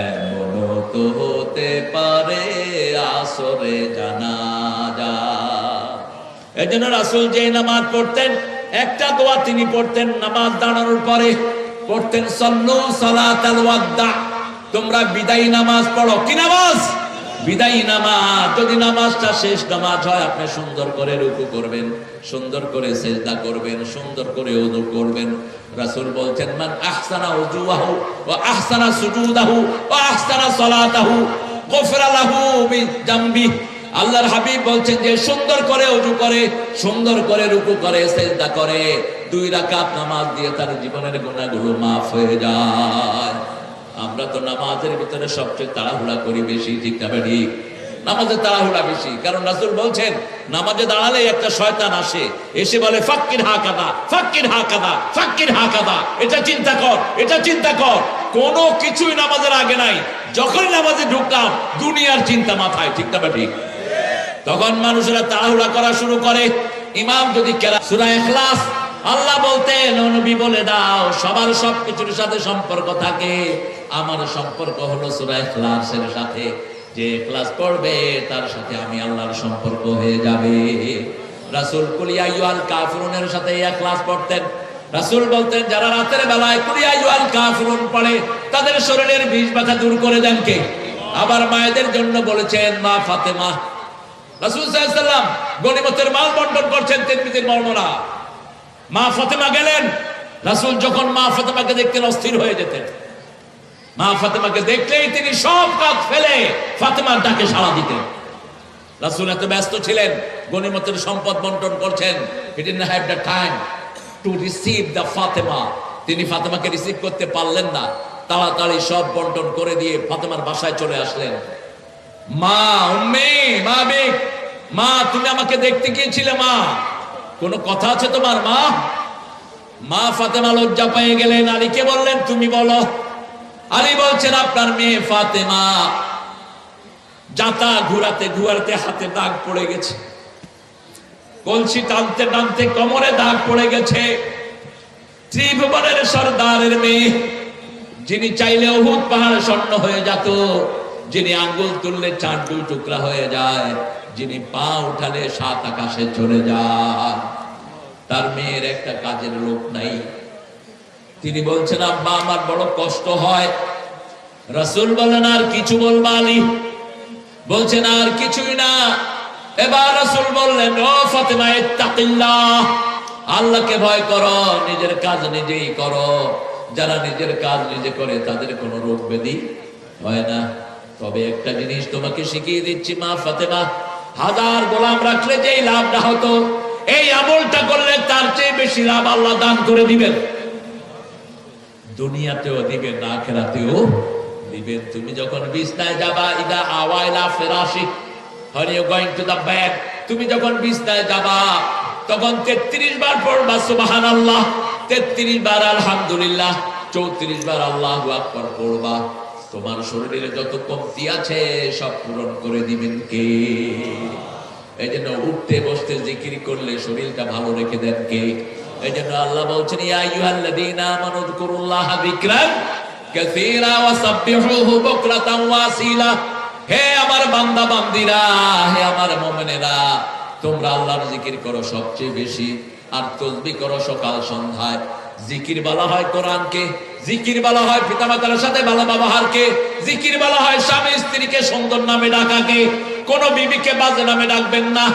এমন তো হতে পারে আসরে জানাজা। এজন্য রাসূল যে নামাজ পড়তেন, একটা দোয়া তিনি পড়তেন নামাজ দাঁড়ানোর পরে, পড়তেন সল্লু সালাতাল ওয়াদা, তোমরা বিদায়ী নামাজ পড়ো। কি নামাজ? বিদায়ী নামাজ। যদি নামাজটা শেষ নামাজ হয়, আপনি সুন্দর করে রুকু করবেন, সুন্দর করে সিজদা করবেন, সুন্দর করে ওযু করবেন। রাসূল বলছেন, মান আহসানা উযুহু ওয়া আহসানা সুজুদাহু ওয়া আহসানা সালাতাহু গফিরা লাহু বিজামবি। আল্লাহর হাবিব বলছেন যে সুন্দর করে ওযু করে, সুন্দর করে রুকু করে, সিজদা করে, 2 রাকাত নামাজ দিয়ে তার জীবনের গুনাহগুলো মাফ হয়ে যায়। আমরা তো নামাজের ভিতরে সবচেয়ে তাড়াহুড়া করি বেশি, ঠিক না ঠিক? নামাজে তাড়াহুড়া বেশি, কারণ রাসূল বলছেন নামাজে দাঁড়ালে একটা শয়তান আসে, এসে বলে ফাক্কির হাকাদা, ফাক্কির হাকাদা, ফাক্কির হাকাদা, এটা চিন্তা কর, এটা চিন্তা কর। কোনো কিছুই নামাজের আগে নাই। যখন নামাজে ঢুকলাম, দুনিয়ার চিন্তা মাথায়, ঠিক না ঠিক? তখন মানুষেরা তাড়াহুড়া করা শুরু করে। ইমাম যদি সূরা ইখলাস, আল্লাহ বলতেন ও নবী বলে দাও, সবার সবকিছুর সাথে সম্পর্ক থাকে, আমার সম্পর্ক হলো সূরা ইখলাসের সাথে। যে ইখলাস পড়বে তার সাথে আমি আল্লাহর সম্পর্ক হয়ে যাবে। রাসূল কুল ইয়া আইয়ুহাল কাফিরুনের সাথে ইখলাস পড়তেন। রাসূল বলতেন যারা রাতের বেলায় কুল ইয়া আইয়ুহাল কাফিরুন পড়ে, তাদের শরীরের বিষ ব্যথা দূর করে দেন কে? আবার মায়েদের জন্য বলেছেন মা ফাতেমা। রাসূল সাল্লাল্লাহু আলাইহি ওয়াসাল্লাম গনিমতের মাল বন্টন করছেন, তিরমিজির বর্ণনা। মা ফাতেমা গেলেন, রাসূল যখন মা ফাতেমাকে দেখতেন অস্থির হয়ে যেতেন। মা ফাতেমাকে দেখলেই তিনি সব কাজ ফেলে ফাতেমার ডাকে সাড়া দিতেন। রাসূল এত ব্যস্ত ছিলেন, গনিমতের সম্পদ বন্টন করছেন। he didn't have the time to receive the Fatema. তিনি ফাতেমাকে রিসিভ করতে পারলেন না। তাড়াতাড়ি সব বন্টন করে দিয়ে ফাতেমার বাসায় চলে আসলেন। মা, উম্মি, মা বিক, মা তুমি আমাকে দেখতে গিয়েছিলে, মা কোনো কথা আছে তোমার? মা মা ফাতেমা লজ্জা পেয়ে গেলেন। আলীকে বললেন তুমি বলো। আলী বলছেন আপনার মেয়ে ফাতেমা জাতা ঘুরাতে ঘুরাতে হাতে দাগ পড়ে গেছে, কলসি টানতে টানতে কোমরে দাগ পড়ে গেছে। ত্রিভুবনের সর্দারের মেয়ে, যিনি চাইলে উহুদ পাহাড় স্বর্ণ হয়ে যেত, যিনি আঙ্গুল তুললে 4 টুকরা হয়ে যায়, যিনি পা উঠালে 7 আকাশে চলে যায়, তার মেয়ের একটা কাজের লোক নাই। তিনি বলছেন আব্বা আমার বড় কষ্ট হয়। রাসূল বলেন আর কিছু বলবা আলী? বলছেন আর কিছুই না। এবার রাসূল বললেন ও ফাতেমা ইত্তাকিল্লাহ, আল্লাহকে ভয় করো, নিজের কাজ নিজেই করো। যারা নিজের কাজ নিজে করে তাদের কোনো রোগ ব্যাধি হয় না। তবে একটা জিনিস তোমাকে শিখিয়ে দিচ্ছি মা ফাতেমা, 1000 গোলাম রাখলে যেই লাভটা হতো, এই আমলটা করলে তার চেয়ে বেশি লাভ আল্লাহ দান করে দিবেন। দুনিয়াতেও দিবেন, আখিরাতেও দিবেন। তুমি যখন বিছনায় যাবা, ইদা আওয়াইলা ফিরাশি, when you going to the bed, তুমি যখন বিছনায় যাবা তখন 33 বার পড়বা সুবহানাল্লাহ, 33 বার আলহামদুলিল্লাহ, 34 বার আল্লাহু আকবার পড়বা। তোমার শরীরে যত কমতি আছে সব পূরণ করে দিবেন কে? এই জন্য উঠতে বসতে জিকির করলে শরীরটা ভালো রেখে দেন কে? এই জন্য আল্লাহ বলছেন ইয়া আইয়ুহাল্লাযীনা আমানু যকুরুল্লাহা যিকরান কাসীরা ওয়া সাব্বিহুহু বুকরাতান ওয়া আসীলা। হে আমার বান্দা বান্দিরা, হে আমার মুমিনেরা, তোমরা আল্লাহর জিকির করো সবচেয়ে বেশি, আর তাসবিহ করো সকাল সন্ধ্যায়। জিকির বলা হয় কোরআনকে, জিকির বলা হয় পিতামাতার সাথে ভালো ব্যবহারকে, জিকির বলা হয় স্বামী স্ত্রীকে সুন্দর নামে ডাকাকে। কোন বিবিকে বাজে নামে ডাকবেন না।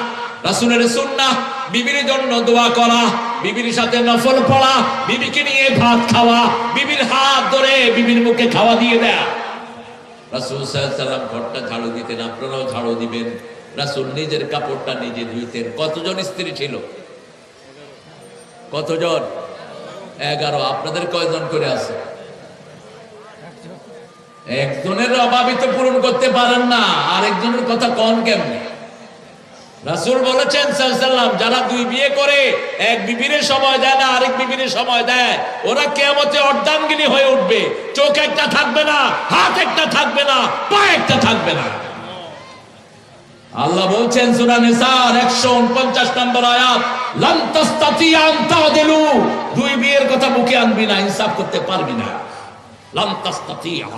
রাসূলের সুন্নাহ বিবির জন্য দোয়া করা, বিবির সাথে নফল পড়া, বিবিকে নিয়ে ভাত খাওয়া, বিবির হাত ধরে বিবির মুখে খাওয়া দিয়ে দেয়া। রাসূল সাল্লাল্লাহু আলাইহি ওয়াসাল্লাম ঘরটা ঝাড়ু দিতেন, আপনারাও ঝাড়ু দিবেন। রাসূল নিজের কাপড়টা নিজে ধুইতেন। কতজন স্ত্রী ছিল? কতজন? 11। আপনাদের কয়জন করে আছে? একজনের অভাবই তো পূরণ করতে পারেন না, আরেকজনের কথা কোন কেমনে? রাসূল বলেছেন সাল্লাল্লাহু আলাইহি ওয়াসাল্লাম, যারা 2 বিয়ে করে এক বিবির সময় দেয় না, আরেক বিবির সময় দেয়, ওরা কিয়ামতে অর্ধাঙ্গিনী হয়ে উঠবে। চোখ একটা থাকবে না, হাত একটা থাকবে না, পা একটা থাকবে না। আল্লাহ বলছেন সূরা নিসার 149 নম্বর আয়াত, লান তাস্তাতিয়া আন তাদিলু, 2 বিয়ের কথা মুখে আনবি না, ইনসাফ করতে পারবি না। লান তাস্তাতিয়া।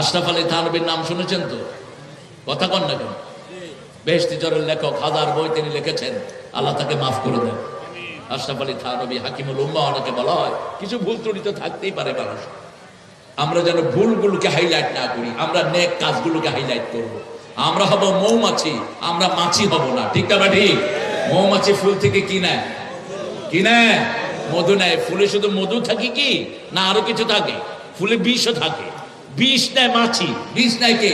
আশরাফ আলী থানভীর নাম শুনেছেন তো? কথা কন না কেন? বেহেশতি জরের লেখক, 1000 বই তিনি লিখেছেন, আল্লাহ তাকে মাফ করে দেন। আশরাফ আলী থানভী হাকিমুল উম্মাহ অনেকে বলা হয়, কিছু ভুল ত্রুটি তো থাকতেই পারে মানুষ। আমরা যেন ভুলগুলোকে হাইলাইট না করি, আমরা নেক কাজগুলোকে হাইলাইট করব। আমরা হব মৌমাছি, আমরা মাছি হব না। ঠিক না ঠিক? মৌমাছি ফুল থেকে কি নেয়? কি নেয়? মধু নেয়। ফুলে শুধু মধু থাকে কি না আরো কিছু থাকে? ফুলে বিষও থাকে। বিষ নেয় মাছি, বিষ নেয় কে?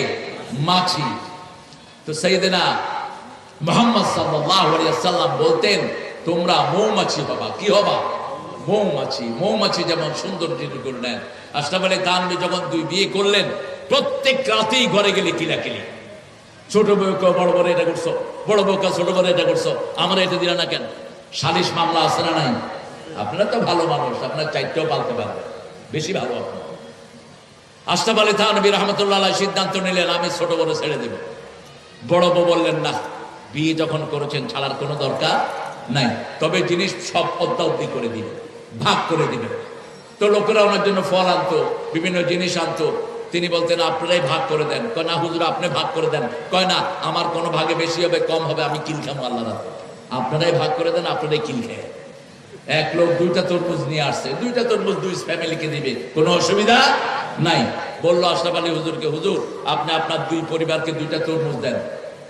মাছি। তো সাইয়েদনা মুহাম্মদ সাল্লাল্লাহু আলাইহি ওয়াসাল্লাম বলতেন তোমরা মৌমাছি হবা। কি হবা? মৌমাছি। মৌমাছি যেমন সুন্দর জিনিস করলেন। আশরাফ আলী থানভী যখন দুই বিয়ে করলেন, প্রত্যেক রাতেই ঘরে গেলে কিলাকিলি। ছোট বউকে বড় বড় এটা করছো, বড় বউকে ছোট বড় এটা করছো, আমরা এটা দিলা না কেন? সালিশ মামলা আছে না নাই? আপনারা তো ভালো মানুষ, আপনার চাইতেও পালতে পারবেন, বেশি ভালো আপনার। আশরাফ আলী থানভী রাহমাতুল্লাহ আলাইহি সিদ্ধান্ত নিলেন আমি ছোট বড় ছেড়ে দেব। বড় বউ বললেন না, বিয়ে যখন করেছেন ছাড়ার কোনো দরকার নাই, তবে জিনিস সব অদ্যাবধি করে দিবে, ভাগ করে দিবে। তো লোকেরা ওনার জন্য ফল আনতো, বিভিন্ন জিনিস আনতো। তিনি বলতেন আপনারাই ভাগ করে দেন। কয় না হুজুর আপনি ভাগ করে দেন। কয় না আমার কোনো ভাগে বেশি হবে কম হবে আমি কিল খাবো আল্লাহ রাতে, আপনারাই ভাগ করে দেন, আপনারাই কিল খেয়ে। এক লোক 2টা তরমুজ নিয়ে আসছে, 2টা তরমুজ 2 ফ্যামিলিকে দিবে, কোনো অসুবিধা নাই। বললো আশরাফ আলী হুজুরকে হুজুর আপনি আপনার 2 পরিবারকে 2টা তরমুজ দেন।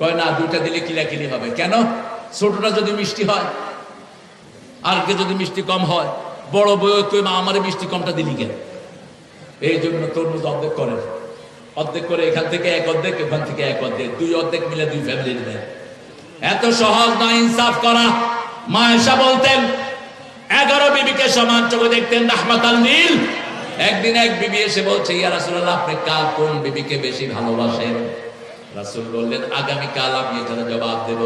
কয় না 2টা দিলে কিলাকিলি হবে। কেন? ছোটটা যদি মিষ্টি হয় আর কে যদি মিষ্টি কম হয়, বড় বউ তুই মা আমারে মিষ্টি কমটা দিলি কেন? এই জন্য তরমুজ অর্ধেক করেন, অর্ধেক করে এখান থেকে এক অর্ধেক, এখান থেকে এক অর্ধেক, 2 অর্ধেক মিলে 2 ফ্যামিলি দেন। এত সহজ না ইনসাফ করা। মা আয়েশা বলতেন 11 বিবিকে সমান চোখে দেখতেন রাহমাতাল লিল। একদিন এক বিবি এসে বলছে ইয়া রাসূলুল্লাহ আপনি কোন বিবিকে বেশি ভালোবাসেন? রাসূল বললেন আগামীকাল আমি এখানে জবাব দেব।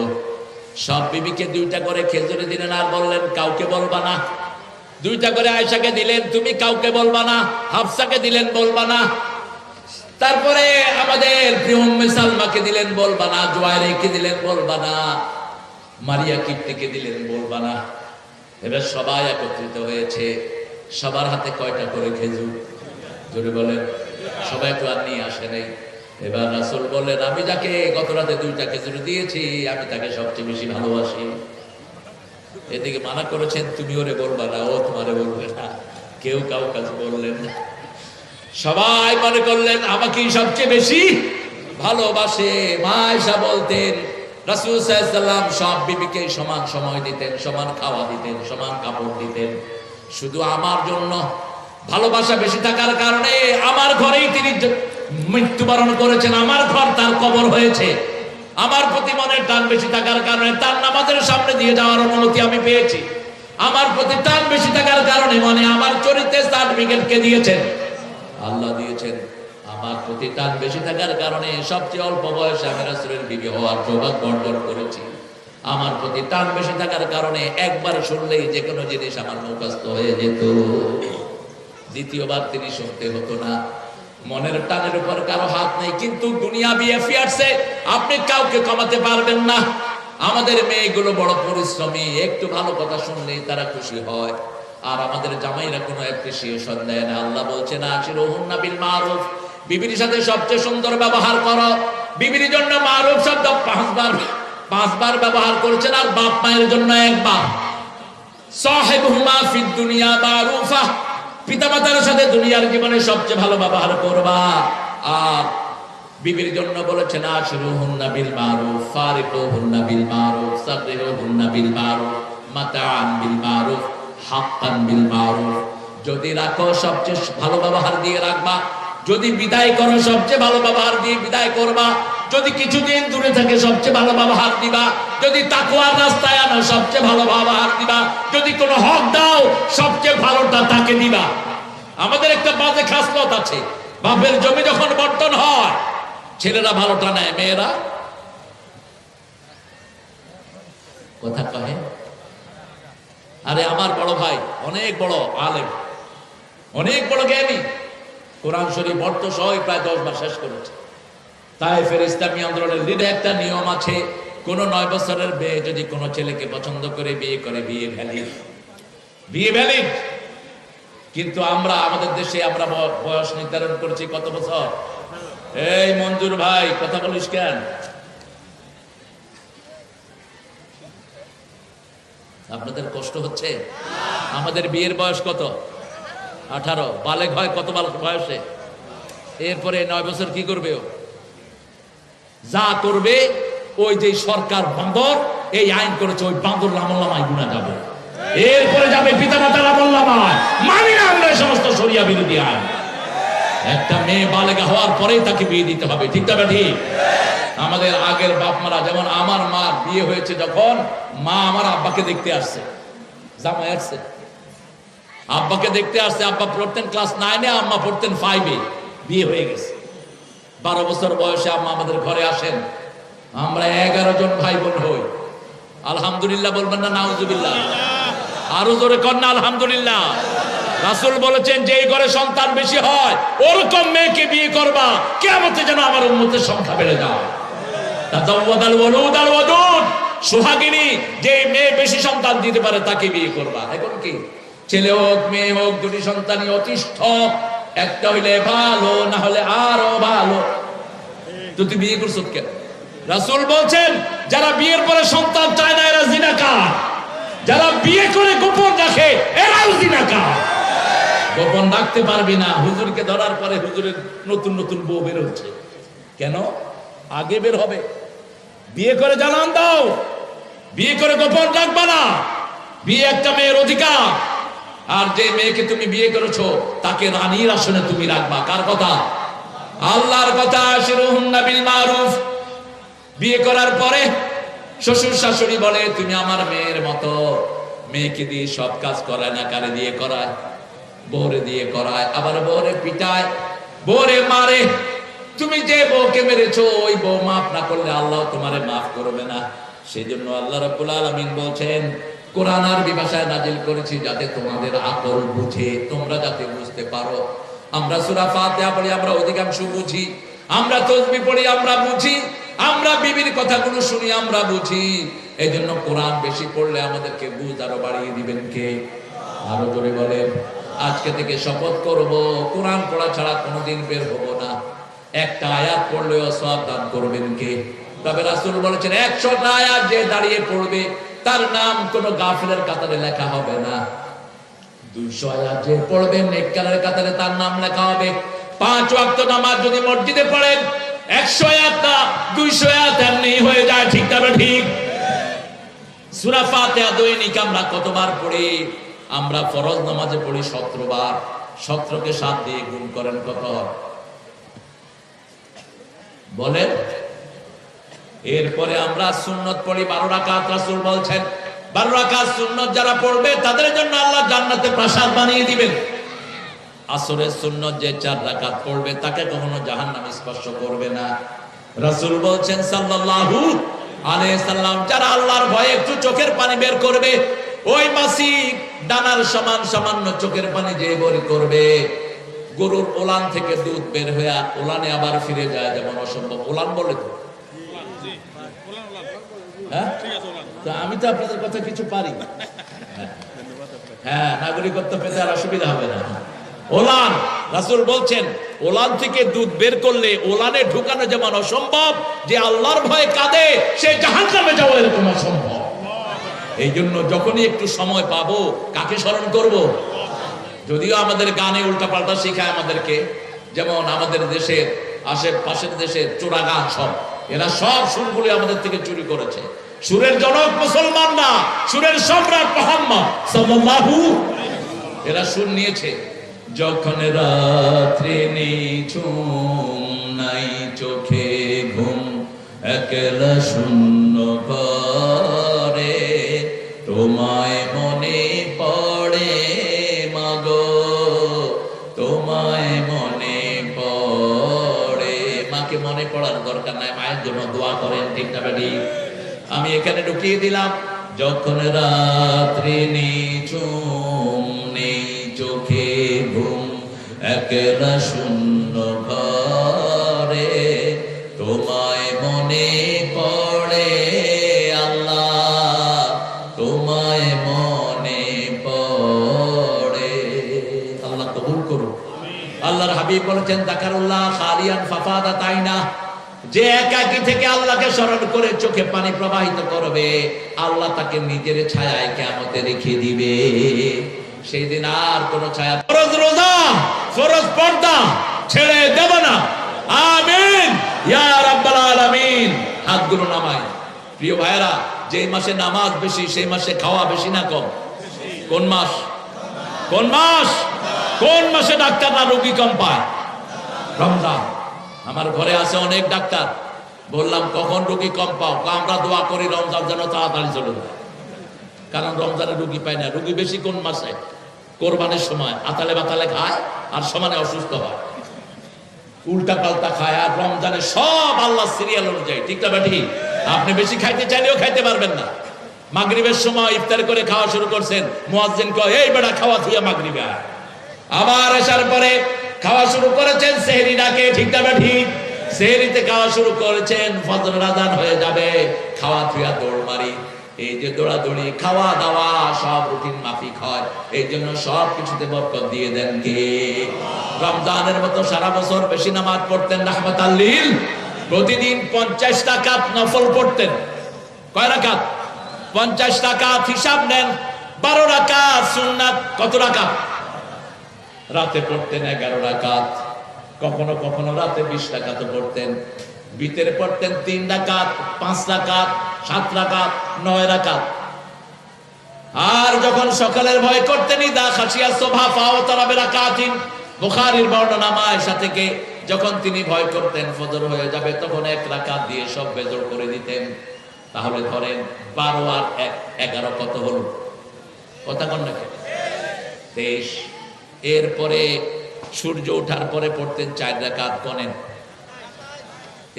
সব বিবিকে 2টা করে খেজুরি দিলেন আর বললেন কাউকে বলবা না। 2টা করে আয়েশাকে দিলেন, তুমি কাউকে বলবা না। হাফসাকে দিলেন, বলবা না। তারপরে আমাদের প্রিয় উম্মে সালমাকে দিলেন, বলবা না। জুয়াইরাকে দিলেন, বলবা না। মারিয়া কিপ্তিকে দিলেন, বলবা না। এবার সবাই একত্রিত হয়েছে। সবার হাতে কয়টা করে খেজুর? জোরে বলেন। সবাই তো আর নিয়ে আসে নাই। এবার রাসূল বললেন আমি যাকে গত রাতে 2টা খেজুর দিয়েছি আমি তাকে সবচেয়ে বেশি ভালোবাসি। এদিকে মানা করেছেন তুমি ওরে বলবা না, ও তোমারে বলবে না। কেউ কাউ কাছে বললেন না। সবাই মনে করলেন আমাকেই সবচেয়ে বেশি ভালোবাসে। মা আয়েশা বলতেন রাসূল সাল্লাল্লাহু আলাইহি ওয়াসাল্লাম সব বিবিকে সমান সময় দিতেন, সমান খাওয়া দিতেন, সমান কাপড় দিতেন। শুধু আমার জন্য ভালোবাসা বেশি থাকার কারণে আমার ঘরেই তিনি মৃত্যুবরণ করেছেন, আমার ঘর তার কবর হয়েছে। আমার প্রতি মনের টান বেশি থাকার কারণে তার নামাজের সামনে দিয়ে যাওয়ার অনুমতি আমি পেয়েছি। আমার প্রতি টান বেশি থাকার কারণে মানে আমার চরিত্রের সার্টিফিকেট কে দিয়েছেন? আল্লাহ দিয়েছেন। আমার প্রতি টান বেশি থাকার কারণে সবচেয়ে অল্প বয়সে আমি রাসূলের বিবি হওয়ার সৌভাগ্য অর্জন করেছি। আমার প্রতি টান বেশি থাকার কারণে একবার শুনলেই যে কোনো জিনিস আমার মুখস্থ হয়ে যেত, দ্বিতীয়বার তিনি শুনতে হতো না। মনের টানের উপর কারো হাত নেই, কিন্তু দুনিয়াবি অ্যাফেয়ার্সে আপনি কাউকে কমাতে পারবেন না। আমাদের মেয়েগুলো বড় পরিশ্রমী, একটু ভালো কথা শুনলেই তারা খুশি হয়। আর আমাদের জামাইরা কোনো অ্যাপ্রিসিয়েশন দেয় না। আল্লাহ বলছেন আশিরুহুন্না বিল মারুফ, বিবির সাথে সবচেয়ে সুন্দর ব্যবহার করো। বিবির জন্য মারুফ শব্দ 5 বার ব্যবহার করেছেন, আর বাপ মায়ের জন্য 1 বার। সাহিবুহুমা ফিদ দুনিয়া মারুফা, পিতামাতার সাথে দুনিয়ার জীবনে সবচেয়ে ভালো ব্যবহার করবা। আর বিবির জন্য বলেছেন আশিরুহুন্না বিল মারুফ, ফারিকুহুন্না বিল মারুফ, সাররিহুন্না বিল মারুফ, মাতাআন বিল মারুফ, হাক্কান বিল মারুফ। যদি রাখো সবচেয়ে ভালো ব্যবহার দিয়ে রাখবা, যদি বিদায় করো সবচেয়ে ভালো ব্যবহার দিয়ে বিদায় করবা, যদি কিছুদিন দূরে থাকে সবচেয়ে ভালো ব্যবহার দিবা, যদি তাকওয়ার রাস্তায় আনো সবচেয়ে ভালো ব্যবহার দিবা, যদি কোনো হক দাও সবচেয়ে ভালোটা তাকে দিবা। আমাদের একটা বাজে খাসলত আছে, বাপের জমি যখন বন্টন হয় ছেলেরা ভালোটা নেয়, মেয়েরা কথা কহে। আরে আমার বড় ভাই অনেক বড় আলেম, অনেক বড় জ্ঞানী, কোরআন শরীফ অর্থ সহ প্রায় 10 বার শেষ করেছে। তায়েফের ইসলামী আন্দোলনের লিডে একটা নিয়ম আছে, কোন 9 বছরের মেয়ে যদি কোনো ছেলেকে পছন্দ করে বিয়ে করে, বিয়ে ভ্যালিড, বিয়ে ভ্যালিড। কিন্তু আমরা আমাদের দেশে আমরা বয়স নির্ধারণ করেছি কত বছর? এই মঞ্জুর ভাই কথা বলিস কেন? আপনাদের কষ্ট হচ্ছে? আমাদের বিয়ের বয়স কত? 18 বালেগ হয় কত বয়সে? এরপরে 9 বছর কি করবে? ও যা করবে ওই যে সরকার বান্দর এই আইন করেছে, ওই বান্দর আমলনামায় গুনাহ যাবে। এরপরে যাবে পিতামাতার আমলনামায়। মানি না আমরা সমস্ত শরিয়া বিরোধী আইন। একটা মেয়ে বালেগা হওয়ার পরেই তাকে বিয়ে দিতে হবে, ঠিক না ঠিক? আমাদের আগের বাপ মারা, যেমন আমার মা বিয়ে হয়েছে যখন, মা আমার আব্বাকে দেখতে আসছে, জামাই আসছে, আব্বাকে দেখতে আসছে। আব্বা পড়তেন ক্লাস 9-এ, আম্মা পড়তেন 5-এ। বিয়ে হয়ে গেছে। 12 বছর বয়সে আম্মা আমাদের ঘরে আসেন। আমরা 11 জন ভাই বোন হই। আলহামদুলিল্লাহ বলবেন না নাউজুবিল্লাহ? আরো জোরে কন্যা আলহামদুলিল্লাহ। রাসূল বলেছেন যে ঘরে সন্তান বেশি হয় ওরকম মেয়েকে বিয়ে করবা, কিয়ামতে যেন আমার উম্মতের সংখ্যা বেড়ে যায়। তাজাওয়াদাল ওয়ালুদ আল ওয়াদুদ, সুহাগিনী যে মেয়ে বেশি সন্তান দিতে পারে তাকে বিয়ে করবা। এখন কি ছেলে হোক মেয়ে হোক, দুটি সন্তানই যথেষ্ট। একটা হইলে ভালো, না হলে আরো ভালো। তো তুই বিয়ে করছ কেন? রাসূল বলছেন যারা বিয়ের পরে সন্তান চায় না এরা জিনাকার, যারা বিয়ে করে গোপন রাখে এরাও জিনাকার। গোপন রাখতে পারবি না। হুজুরকে ধরার পরে হুজুরের নতুন নতুন বউ বের হচ্ছে কেন? আগে বের হবে। বিয়ে করে জানান দাও, বিয়ে করে গোপন রাখবা না। বিয়ে একটা মেয়ের অধিকার। আর যে মেয়েকে তুমি বিয়ে করেছো তাকে রানীর আসনে তুমি রাখবা। কার কথা? আল্লাহর কথা। আশিরুহুন্না বিল মারুফ। বিয়ে করার পরে শ্বশুর শাশুড়ি বলে তুমি আমার মেয়ের মতো। মেয়েকে দিয়ে সব কাজ করায় না, কারে দিয়ে করায়? বউরে দিয়ে করায়। আবার বউরে পিটায়, বউরে মারে। তুমি যে বউকে মেরেছো ওই বউ মাফ না করলে আল্লাহ তোমারে মাফ করবে না। সেজন্য আল্লাহ রাব্বুল আলামিন বলছেন কোরআন আরবি ভাষায় নাজিল করেছি যাতে তোমাদের আকল বুঝে, তোমরা যাতে বুঝতে পারো। আমরা সূরা ফাতিহা পড়ি, আমরা অধিকাংশ বুঝি। আমরা তাসবিহ পড়ি, আমরা বুঝি। আমরা বিবির কথাগুলো শুনি, আমরা বুঝি। এই জন্য কোরআন বেশি পড়লে আমাদেরকে বুঝ আরো বাড়িয়ে দিবেন কে? আরো জোরে বলেন। আজকে থেকে শপথ করব কোরআন পড়া ছাড়া কোনোদিন বের হব না। একটা আয়াত পড়লেও সওয়াব দান করবেন কে? তবে রাসূল বলেছেন 100টা আয়াত যে দাঁড়িয়ে পড়বে তার নাম কোন গাফিলের কাতারে লেখা হবে না। 200 আয়াত যে পড়বেন নেককারের কাতারে তার নাম লেখা হবে। 5 ওয়াক্ত নামাজ যদি মসজিদে পড়েন 100 আয়াত না 200 আয়াত এমনি হয়ে যায়, ঠিক না ঠিক? সূরা ফাতিহা দৈনিক আমরা কতবার পড়ি? আমরা ফরজ নামাজে পড়ি 17 বার। 17কে 7 দিয়ে গুণ করেন কত হয় বলেন? এরপরে আমরা সুন্নত পড়ি 12 রাকাত। রাসূল বলছেন 12 রাকাত সুন্নত যারা পড়বে তাদের জন্য আল্লাহ জান্নাতে প্রাসাদ বানিয়ে দিবেন। আসরের সুন্নত যে 4 রাকাত পড়বে তাকে কখনো জাহান্নাম স্পর্শ করবে না। রাসূল বলছেন সাল্লাল্লাহু আলাইহি সাল্লাম যারা আল্লাহর ভয়ে একটু চোখের পানি বের করবে, ওই মাসিক দানার সমান সামান্য চোখের পানি যে বের করবে, গরুর ওলান থেকে দুধ বের হয়ে ওলানে আবার ফিরে যায়, যেমন অসম্ভব। ওলান বলে তো? হ্যাঁ, আমি তো আপনাদের কথা কিছু পারি। হ্যাঁ, নাগরিকত্ব পেতে আর অসুবিধা হবে না। ওলান, রাসূল বলছেন ওলান থেকে দুধ বের করলে ওলানে ঢুকানো যেমন অসম্ভব, যে আল্লাহর ভয়ে কাঁদে সে জাহান্নামে যাওয়া এরকম অসম্ভব। এই জন্য যখনই একটু সময় পাবো কাকে স্মরণ করব? যদিও আমাদের গানে উল্টাপাল্টা শেখায় আমাদেরকে, যেমন আমাদের দেশের আশেপাশের দেশের চোরা গান সব, এরা সব সুরগুলি আমাদের থেকে চুরি করেছে। সুরের জনক মুসলমান না, সুরের সম্রাট মুহাম্মদ সাল্লাল্লাহু। এরা সুর নিয়েছে। যখন রাত্রি নিঝুম নাই চোখে ঘুম, একলা শূন্য ঘরে তোমায় মনে পড়ে মাগো, তোমায় মনে পড়ে। মাকে মনে পড়ার দরকার নাই, মায়ের জন্য দোয়া করেন, ঠিক না বেটি? আমি এখানে ঢুকিয়ে দিলাম যখন রাত্রি নিঝুম নেই চোখে ঘুম, একলা শূন্য ঘরে তোমায় মনে পড়ে আল্লাহ, তোমায় মনে পড়ে। আল্লাহ কবুল করুন। আল্লাহর হাবিব বলেছেন যাকারুল্লাহ খালিয়ান ফাফাদা তাইনা, যে একাকী থেকে আল্লাহকে স্মরণ করে চোখে পানি প্রবাহিত করবে আল্লাহ তাকে নিজের ছায়ায় কিয়ামতে রেখে দিবে। সেই দিন আর কোন ছায়া, ফরজ রোজা ফরজ পর্দা ছেড়ে দেব না। আমিন ইয়া রাব্বাল আলামিন। হাতগুলো নামাই। প্রিয় ভাইরা, যে মাসে নামাজ বেশি সেই মাসে খাওয়া বেশি না কম? কোন মাস? কোন মাস? কোন মাসে ডাক্তাররা রোগী কম পায়? রমজান। আমার ঘরে আছে অনেক ডাক্তার, বললাম কখন রোগী কম পাও? আমরা দোয়া করি রমজান যেন তাড়াতাড়ি চলে যায়, কারণ রমজানে রোগী পায় না। রোগী বেশি কোন মাসে? কোরবানির সময় আতালে বাতালে খায় আর সমানে অসুস্থ হয়, উল্টা পাল্টা খায়। আর রমজানে সব আল্লাহ সিরিয়াল অনুযায়ী, ঠিক না ঠিক? আপনি বেশি খাইতে চাইলেও খাইতে পারবেন না। মাগরিবের সময় ইফতার করে খাওয়া শুরু করছেন, মুয়াজ্জিন কয় এই বেটা খাওয়া থুইয়া মাগরিবে আয়। আবার এসার পরে খাওয়া শুরু করেছেন, সেহরি ডাকে, ঠিক না ঠিক? সেহরিতে খাওয়া শুরু করেছেন, ফজরের আযান হয়ে যাবে, খাওয়া থুইয়া দৌড় মারি। এই যে দৌড়াদৌড়ি, খাওয়া দাওয়া সব রুটিন মাফিক হয়, এই জন্য সব কিছুতে বরকত দিয়ে দেন কে? রমজানের মতো সারা বছর বেশি নামাজ পড়তেন রাহমাতাল লিল। প্রতিদিন 50 রাকাত নফল পড়তেন। কয় রাকাত? 50 রাকাত। হিসাব নেন, 12 রাকাত সুন্নাত। কত রাকাত? রাতে পড়তেন 11 রাকাত, কখনো কখনো রাতে 20 রাকাত পড়তেন। ভিতরে পড়তেন 3 রাকাত, 5 রাকাত, 7 রাকাত, 9 রাকাত। আর যখন সকালের ভয় করতেন, ইদা খাশিয়া সুবহা ফাওতারা বিরাকাতিন, বুখারীর বর্ণনা আয়েশা থেকে, যখন তিনি ভয় করতেন ফজর হয়ে যাবে, তখন 1 রাকাত দিয়ে সব বেজর করে দিতেন। তাহলে ধরেন 12 আর 1 11 কত হলো? কথা কোন নাকি? 23। এরপরে সূর্য ওঠার পরে পড়তেন 4 রাকাত গণেন।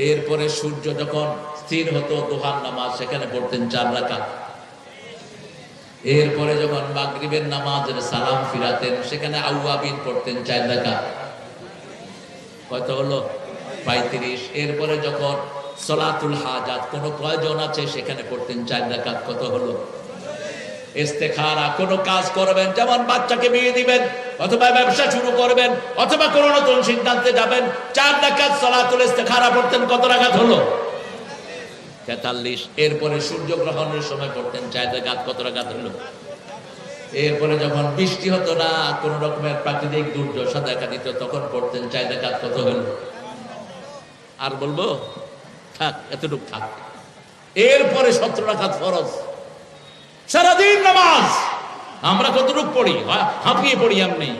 এরপরে সূর্য যখন স্থির হতো দুহার নামাজ, সেখানে পড়তেন 4 রাকাত। এরপরে যখন মাগরিবের নামাজের সালাম ফিরাতেন, সেখানে আউয়াবিন পড়তেন 4 রাকাত। কত হলো? 35। এরপরে যখন সলাতুল হাজাত, কোনো প্রয়োজন আছে, সেখানে পড়তেন 4 রাকাত। কত হলো? ইস্তেখারা, কোনো কাজ করবেন, যেমন বাচ্চাকে বিয়ে দিবেন, অথবা ব্যবসা শুরু করবেন, অথবা কোনো নতুন সিদ্ধান্তে যাবেন, 4 রাকাত সলাতুল ইস্তেখারা পড়তেন। কত রাকাত হলো? 43। এরপরে সূর্যগ্রহণের সময় পড়তেন 4 রাকাত। কত রাকাত হলো? এরপরে যখন বৃষ্টি হতো না, কোন রকমের প্রাকৃতিক দুর্যোগ দেখা দিত, তখন পড়তেন 4 রাকাত। কত হলো? আর বলবো? থাক, এতটুকু থাক। এরপরে 17 রাকাত ফরজ। সারাদিন নামাজ আমরা কতটুকু পড়ি? হাঁপিয়ে পড়ি এমনি।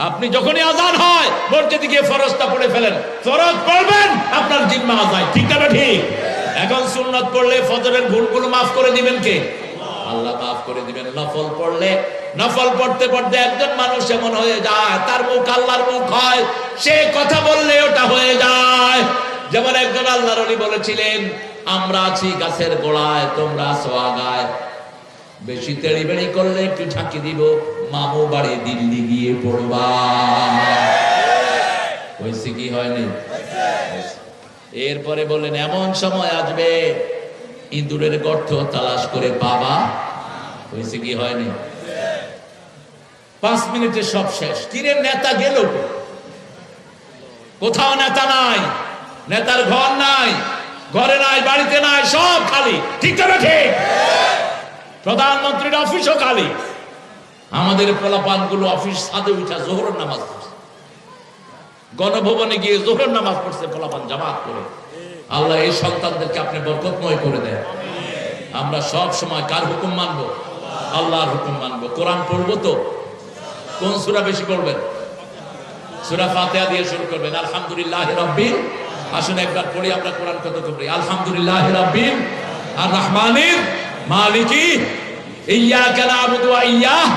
আপনি যখনই আযান হয় মসজিদে গিয়ে ফরজটা পড়ে ফেলেন। ফরজ পড়বেন, আপনার জিম্মা আদায়, ঠিক না ঠিক? এখন সুন্নাত পড়লে ফজরের ভুলগুলো মাফ করে দিবেন কে? আল্লাহ মাফ করে দিবেন। নফল পড়লে, নফল পড়তে পড়তে একজন মানুষ এমন হয়ে যায়, তার মুখ আল্লাহর মুখ হয়, সে কথা বললে ওটা হয়ে যায়। যেমন একজন আল্লাহর ওলি বলেছিলেন, আমরা আছি গাছের গোড়ায়, তোমরা আছো আগায়, বেশি তেড়িবেড়ি করলে একটু ঝাঁকি দিব, মামু বাড়ি দিল্লি গিয়ে পড়বা। হয়েছে কি হয়নি? এরপরে বলেন, এমন সময় আসবে ইঁদুরের গর্ত তালাশ করে বাবা। হয়েছে কি হয়নি? 5 মিনিটে সব শেষ। কিরে নেতা গেল কোথাও? নেতা নাই, নেতার ঘর নাই, ঘরে নাই, বাড়িতে নাই, সব খালি, ঠিক না ঠিক? প্রধানমন্ত্রীর অফিসও খালি। আমাদের পোলাপান গুলো অফিস ছাদে উঠা জোহরের নামাজ পড়ছে, গণভবনে গিয়ে জোহরের নামাজ পড়ছে পোলাপান জামাত করে। আল্লাহ এই সন্তানদেরকে আপনি বরকতময় করে দেন। আমরা সব সময় কার হুকুম মানবো? আল্লাহর হুকুম মানবো। কোরআন পড়বো তো কোন সূরা বেশি পড়বেন? সূরা ফাতিহা দিয়ে শুরু করবেন। আলহামদুলিল্লাহি রাব্বিল, আসুন একবার পড়ি আমরা কোরআন কত পড়ি। আলহামদুলিল্লাহি রাব্বিল আর রহমানির মালিকি ইয়্যাকা না'বুদু ওয়া ইয়্যাহ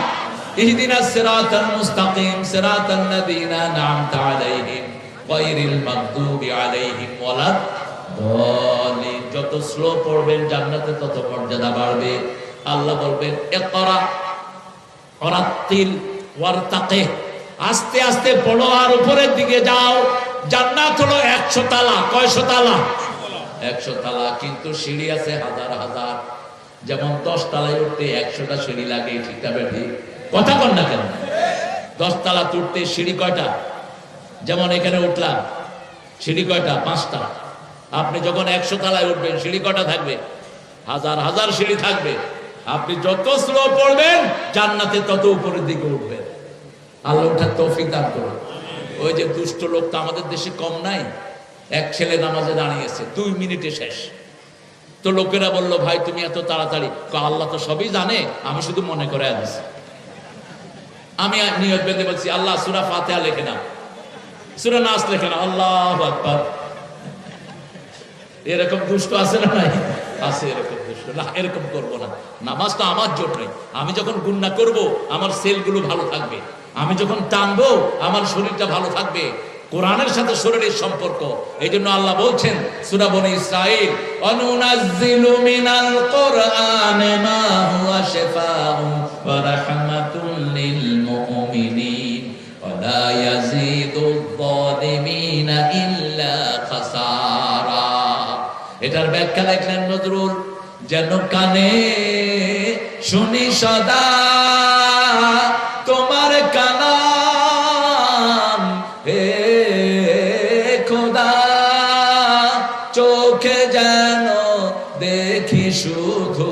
ইহদিনাস সিরাতাল মুস্তাকিম সিরাতাল লাযীনা আন'আমতা আলাইহিম গায়রিল মাগদুবি আলাইহিম ওয়ালাদ দালিন। যত স্লো পড়বেন জান্নাতে তত মর্যাদা বাড়বে। আল্লাহ বলবেন, ইকরা ওয়ারাত্তিল ওয়ারতাকি, আস্তে আস্তে পড়ো আর উপরের দিকে যাও। জান্নাত হলো 100 তালা। কয়শো তালা? 100 তালা। কিন্তু সিঁড়ি আছে হাজার হাজার। যেমন 10 তালায় উঠতে 100টা সিঁড়ি লাগে, ঠিক না ঠিক? কথা কন না কেন? 10 তালা তুলতে সিঁড়ি কয়টা? যেমন এখানে উঠলাম, সিঁড়ি কয়টা? 5টা। আপনি যখন 100 তালায় উঠবেন সিঁড়ি কয়টা থাকবে? হাজার হাজার সিঁড়ি থাকবে। আপনি যত স্লো পড়বেন জান্নাতে তত উপরের দিকে উঠবেন। আল্লাহ ওঠার তৌফিক দান করুন। ওই যে দুষ্ট লোক তো আমাদের দেশে কম নাই। এক ছেলে নামাজে দাঁড়িয়েছে, 2 মিনিটে শেষ। তো লোকেরা বলল, ভাই তুমি এত তাড়াতাড়ি? আল্লাহ তো সবই জানে, আমি শুধু মনে করে আছি। আমি নিয়ত বেঁধে বলছি, আল্লাহ সূরা ফাতিহা লেখে না, সূরা নাস লেখে না। আল্লাহু আকবার। এরকম দুষ্ট আছে না? নাই আছে এরকম দুষ্ট। না, এরকম করবো না। নামাজ তো আমার জন্যই। আমি যখন গুনাহ করব আমার সেলগুলো ভালো থাকবে, আমি যখন টানবো আমার শরীরটা ভালো থাকবে। কোরআনের সাথে শরীরের সম্পর্ক। এই জন্য আল্লাহ বলছেন সূরা বনী ইসরাঈল, অনুনাজ্জিলু মিনাল কুরআনি মা হুয়া শিফাউন ওয়া রাহমাতুল লিল মুমিনিন ওয়া লা ইয়াজিদুয যালিমিনা ইল্লা খাসারা। এটার ব্যাখ্যা লিখলেন নজরুল, যেন কানে শুনি সদা তোমার কালাম, হে খোদা চোখে যেন দেখি শুধু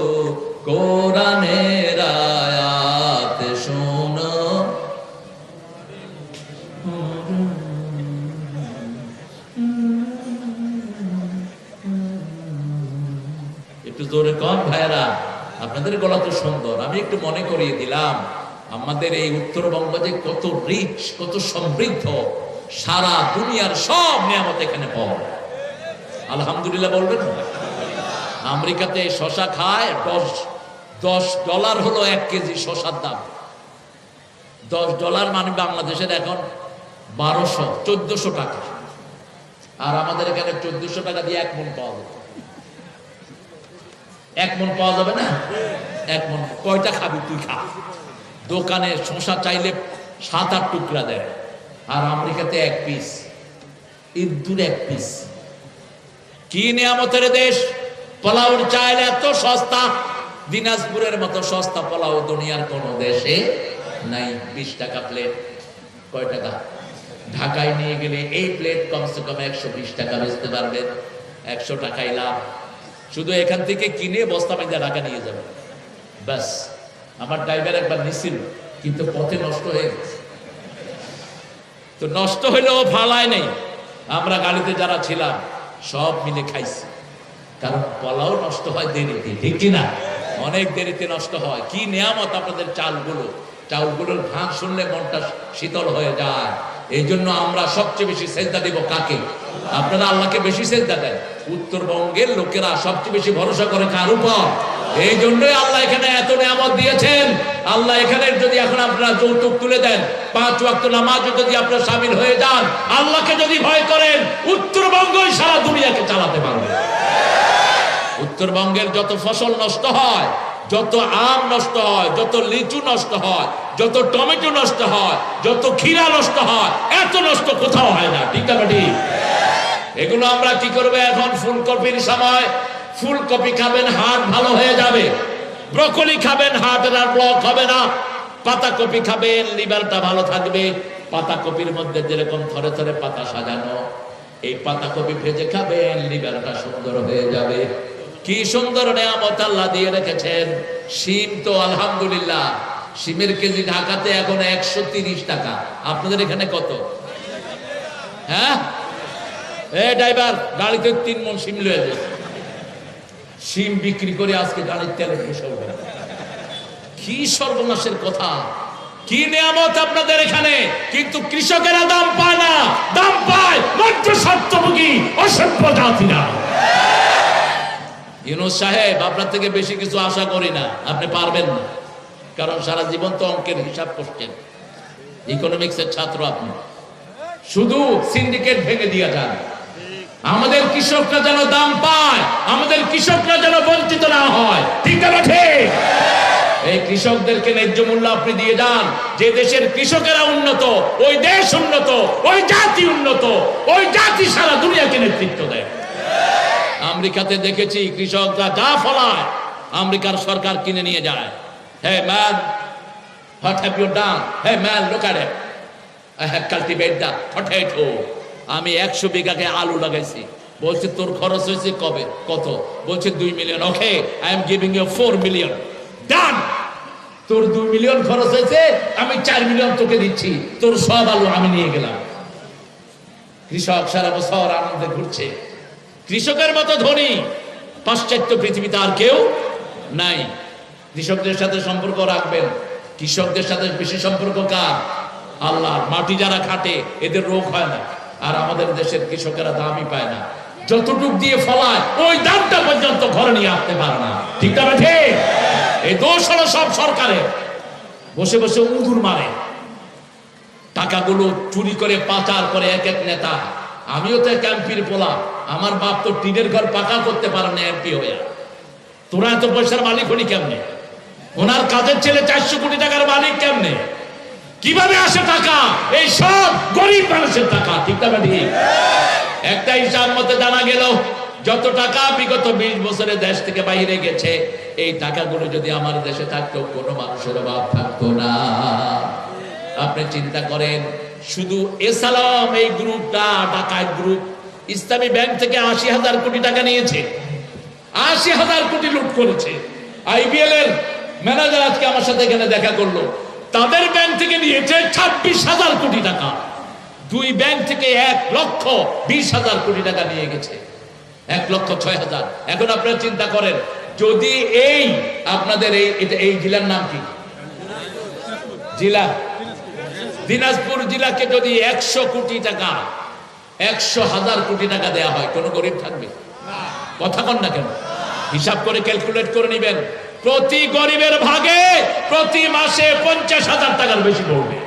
কোরআনের আয়াত শোনো। একটু জোরে কম ভাইরা, আপনাদের গলা তো সুন্দর। আমি একটু মনে করিয়ে দিলাম আমাদের এই উত্তরবঙ্গ যে কত রিচ, কত সমৃদ্ধ। সারা দুনিয়ার সব নিয়ামত এখানে পাওয়া যায়। আলহামদুলিল্লাহ বলবেন। আমেরিকাতে শশা খায় $10 হলো 1 কেজি শশার দাম। $10 মানে বাংলাদেশের এখন 1200-1400 টাকা। আর আমাদের এখানে 1400 টাকা দিয়ে 1 মণ পাওয়া যাবে। 1 মণ পাওয়া যাবে না? 1 মণ কয়টা খাবি তুই? খা। দোকানে শশা চাইলে 7-8 টুকরা দেয়। আর আমেরিকাতে 1 পিস, ইঁদুর 1 পিস। কি নিয়ামতের দেশ! পোলাওর চাল এত সস্তা, দিনাজপুরের মতো সস্তা পোলাও দুনিয়ার কোন দেশে নাই। 20 টাকা প্লেট। কয় টাকা? ঢাকায় নিয়ে গেলে এই প্লেট কমসে কম 120 টাকা বেচতে পারবেন। 100 টাকাই লাভ। শুধু এখান থেকে কিনে বস্তা বাঁধা ঢাকা নিয়ে যাবে, ব্যাস। আমার ড্রাইভার একবার নিছিল, কিন্তু পথে নষ্ট হয়ে গেছে। তো নষ্ট হইলেও ফালায় নেই। আমরা গাড়িতে যারা ছিলাম সব মিলে খাইছি। কারণ পোলাও নষ্ট হয় দেরিতে, ঠিক কিনা? অনেক দেরিতে নষ্ট হয়। কি নিয়ামত আপনাদের চাউলগুলোর ঘ্রাণ শুনলে মনটা শীতল হয়ে যায়। এই জন্য আমরা সবচেয়ে বেশি সেজদা দিব কাকে? আপনারা আল্লাহকে বেশি সেজদা দেন। উত্তরবঙ্গের লোকেরা সবচেয়ে বেশি ভরসা করে কার উপর? এই জন্যই আল্লাহ এখানে এত নিয়ামত দিয়েছেন। আল্লাহ এখানে যদি এখন আপনারা যৌতুক তুলে দেন, 5 ওয়াক্ত নামাজে যদি আপনারা শামিল হয়ে যান, আল্লাহকে যদি ভয় করেন, উত্তরবঙ্গই সারা দুনিয়াকে চালাতে পারবে। উত্তরবঙ্গের যত ফসল নষ্ট হয়, যত আম নষ্ট হয়, যত লিচু নষ্ট হয়, যত টমেটো নষ্ট হয়, যত ক্ষীরা নষ্ট হয়, এত নষ্ট কোথাও হয় না। ঠিক না ঠিক? এগুলো আমরা কি করবো এখন? ফুলকপির সময় ফুলকপি খাবেন, হার্ট ভালো হয়ে যাবে। ব্রকলি খাবেন, হার্টের আর ব্লক হবে না। পাতাকপি খাবেন, লিভারটা ভালো থাকবে। পাতাকপির মধ্যে যেরকম থরে থরে পাতা সাজানো, এই পাতাকপি ভেজে খাবেন, লিভারটা সুন্দর হয়ে যাবে। কি সুন্দর নিয়ামত আল্লাহ দিয়ে রেখেছেন। শিম তো আলহামদুলিল্লাহ, শিমের কেজি ঢাকাতে এখন 130 টাকা। আপনাদের এখানে কত? হ্যাঁ, ড্রাইভার গাড়িতে 3 মণ শিম লয়ে যায়। শিম বিক্রি করে আজকে গাড়ির তেলে বসে উঠবে। কি সর্বনাশের কথা! কি নিয়ামত আপনাদের এখানে! কিন্তু কৃষকেরা দাম পায় না। দাম পায় মাত্র স্বার্থভোগী অসভ্য জাতিরা। ইউনূস সাহেব, আপনার থেকে বেশি কিছু আশা করি না। আপনি পারবেন না, কারণ সারা জীবন তো অঙ্কের হিসাব করছেন। ইকোনমিক্সের ছাত্র আপনি। শুধু সিন্ডিকেট ভেঙে দিয়ে যান। আমাদের কৃষকরা যেন দাম পায়, আমাদের কৃষকরা যেন বঞ্চিত না হয়। ঠিক আছে? ঠিক। এই কৃষকদেরকে ন্যায্য মূল্য আপনি দিয়ে যান। যে দেশের কৃষকেরা উন্নত, ওই দেশ উন্নত, ওই জাতি উন্নত, ওই জাতি সারা দুনিয়াকে নেতৃত্ব দেয়। আমেরিকাতে দেখেছি কৃষকরা যা ফলায় আমেরিকার সরকার কিনে নিয়ে যায়। Hey man, what have you done? Hey man, look at it. I have cultivated the potato. আমি 100 বিঘাকে আলু লাগাইছি। বলছে তোর খরচ হয়েছে কবে? কত? বলছে 2 million. Okay, I am giving you 4 million. Done, তোর 2 মিলিয়ন খরচ হয়েছে, আমি 4 মিলিয়ন তোকে দিচ্ছি, তোর সব আলু আমি নিয়ে গেলাম। কৃষক সারা বছর আনন্দে ঘুরছে। কৃষকের মতো ধনী পাশ্চাত্য পৃথিবীতে আর কেউ নাই। কৃষকদের সাথে সম্পর্ক রাখবেন। কৃষকদের সাথে বেশি সম্পর্ক কার? আল্লাহর। মাটি যারা খাটে এদের রোগ হয় না, আর আমাদের দেশের কৃষকেরা দামই পায় না। যতটুক দিয়ে ফলায় ওই দামটা পর্যন্ত ঘরে নিয়ে আসতে পারে না। ঠিক না ঠিক? এই দোষ হলো সব সরকারের। বসে বসে উঁদুর মারে, টাকাগুলো চুরি করে পাচার করে এক এক নেতা। আমিও তো এক এমপির পোলা, আমার বাপ তো টিনের ঘর পাকা করতে পারে না এমপি হয়ে। তোরা এত পয়সার মালিক হলি কেমনে? ওনার কাজের ছেলে 400 কোটি টাকার মালিক কেমনে? কিভাবে আসে টাকা? এই সব গরিব মানুষের টাকা। ঠিক না ঠিক? একটা হিসাব মতে জানা গেল যত টাকা বিগত 20 বছরে দেশ থেকে বাইরে গেছে, এই টাকাগুলো যদি আমার দেশে থাকতো কোনো মানুষের অভাব থাকতো না। আপনি চিন্তা করেন, শুধু এসালাম এই গ্রুপটা, ডাকাত গ্রুপ, ইসলামী ব্যাংক থেকে 80,000 কোটি টাকা নিয়েছে। 80,000 কোটি লুট করেছে। আইবিএল এর ম্যানেজার আজকে আমার সাথে এখানে দেখা করলো, তাদের ব্যাংক থেকে নিয়েছে 26,000 কোটি টাকা। 2 ব্যাংক থেকে 1,20,000 কোটি টাকা নিয়ে গেছে। 1,06,000। এখন আপনারা চিন্তা করেন, যদি এই আপনাদের এই জেলার নাম কি? জেলা দিনাজপুর জেলাকে যদি 100 কোটি টাকা, 100,000 কোটি টাকা দেয়া হয়, কোন গরিব থাকবে? কথা কন না কেন? হিসাব করে ক্যালকুলেট করে নেবেন, প্রতি গরিবের ভাগে প্রতি মাসে 50,000 টাকার বেশি পড়বে।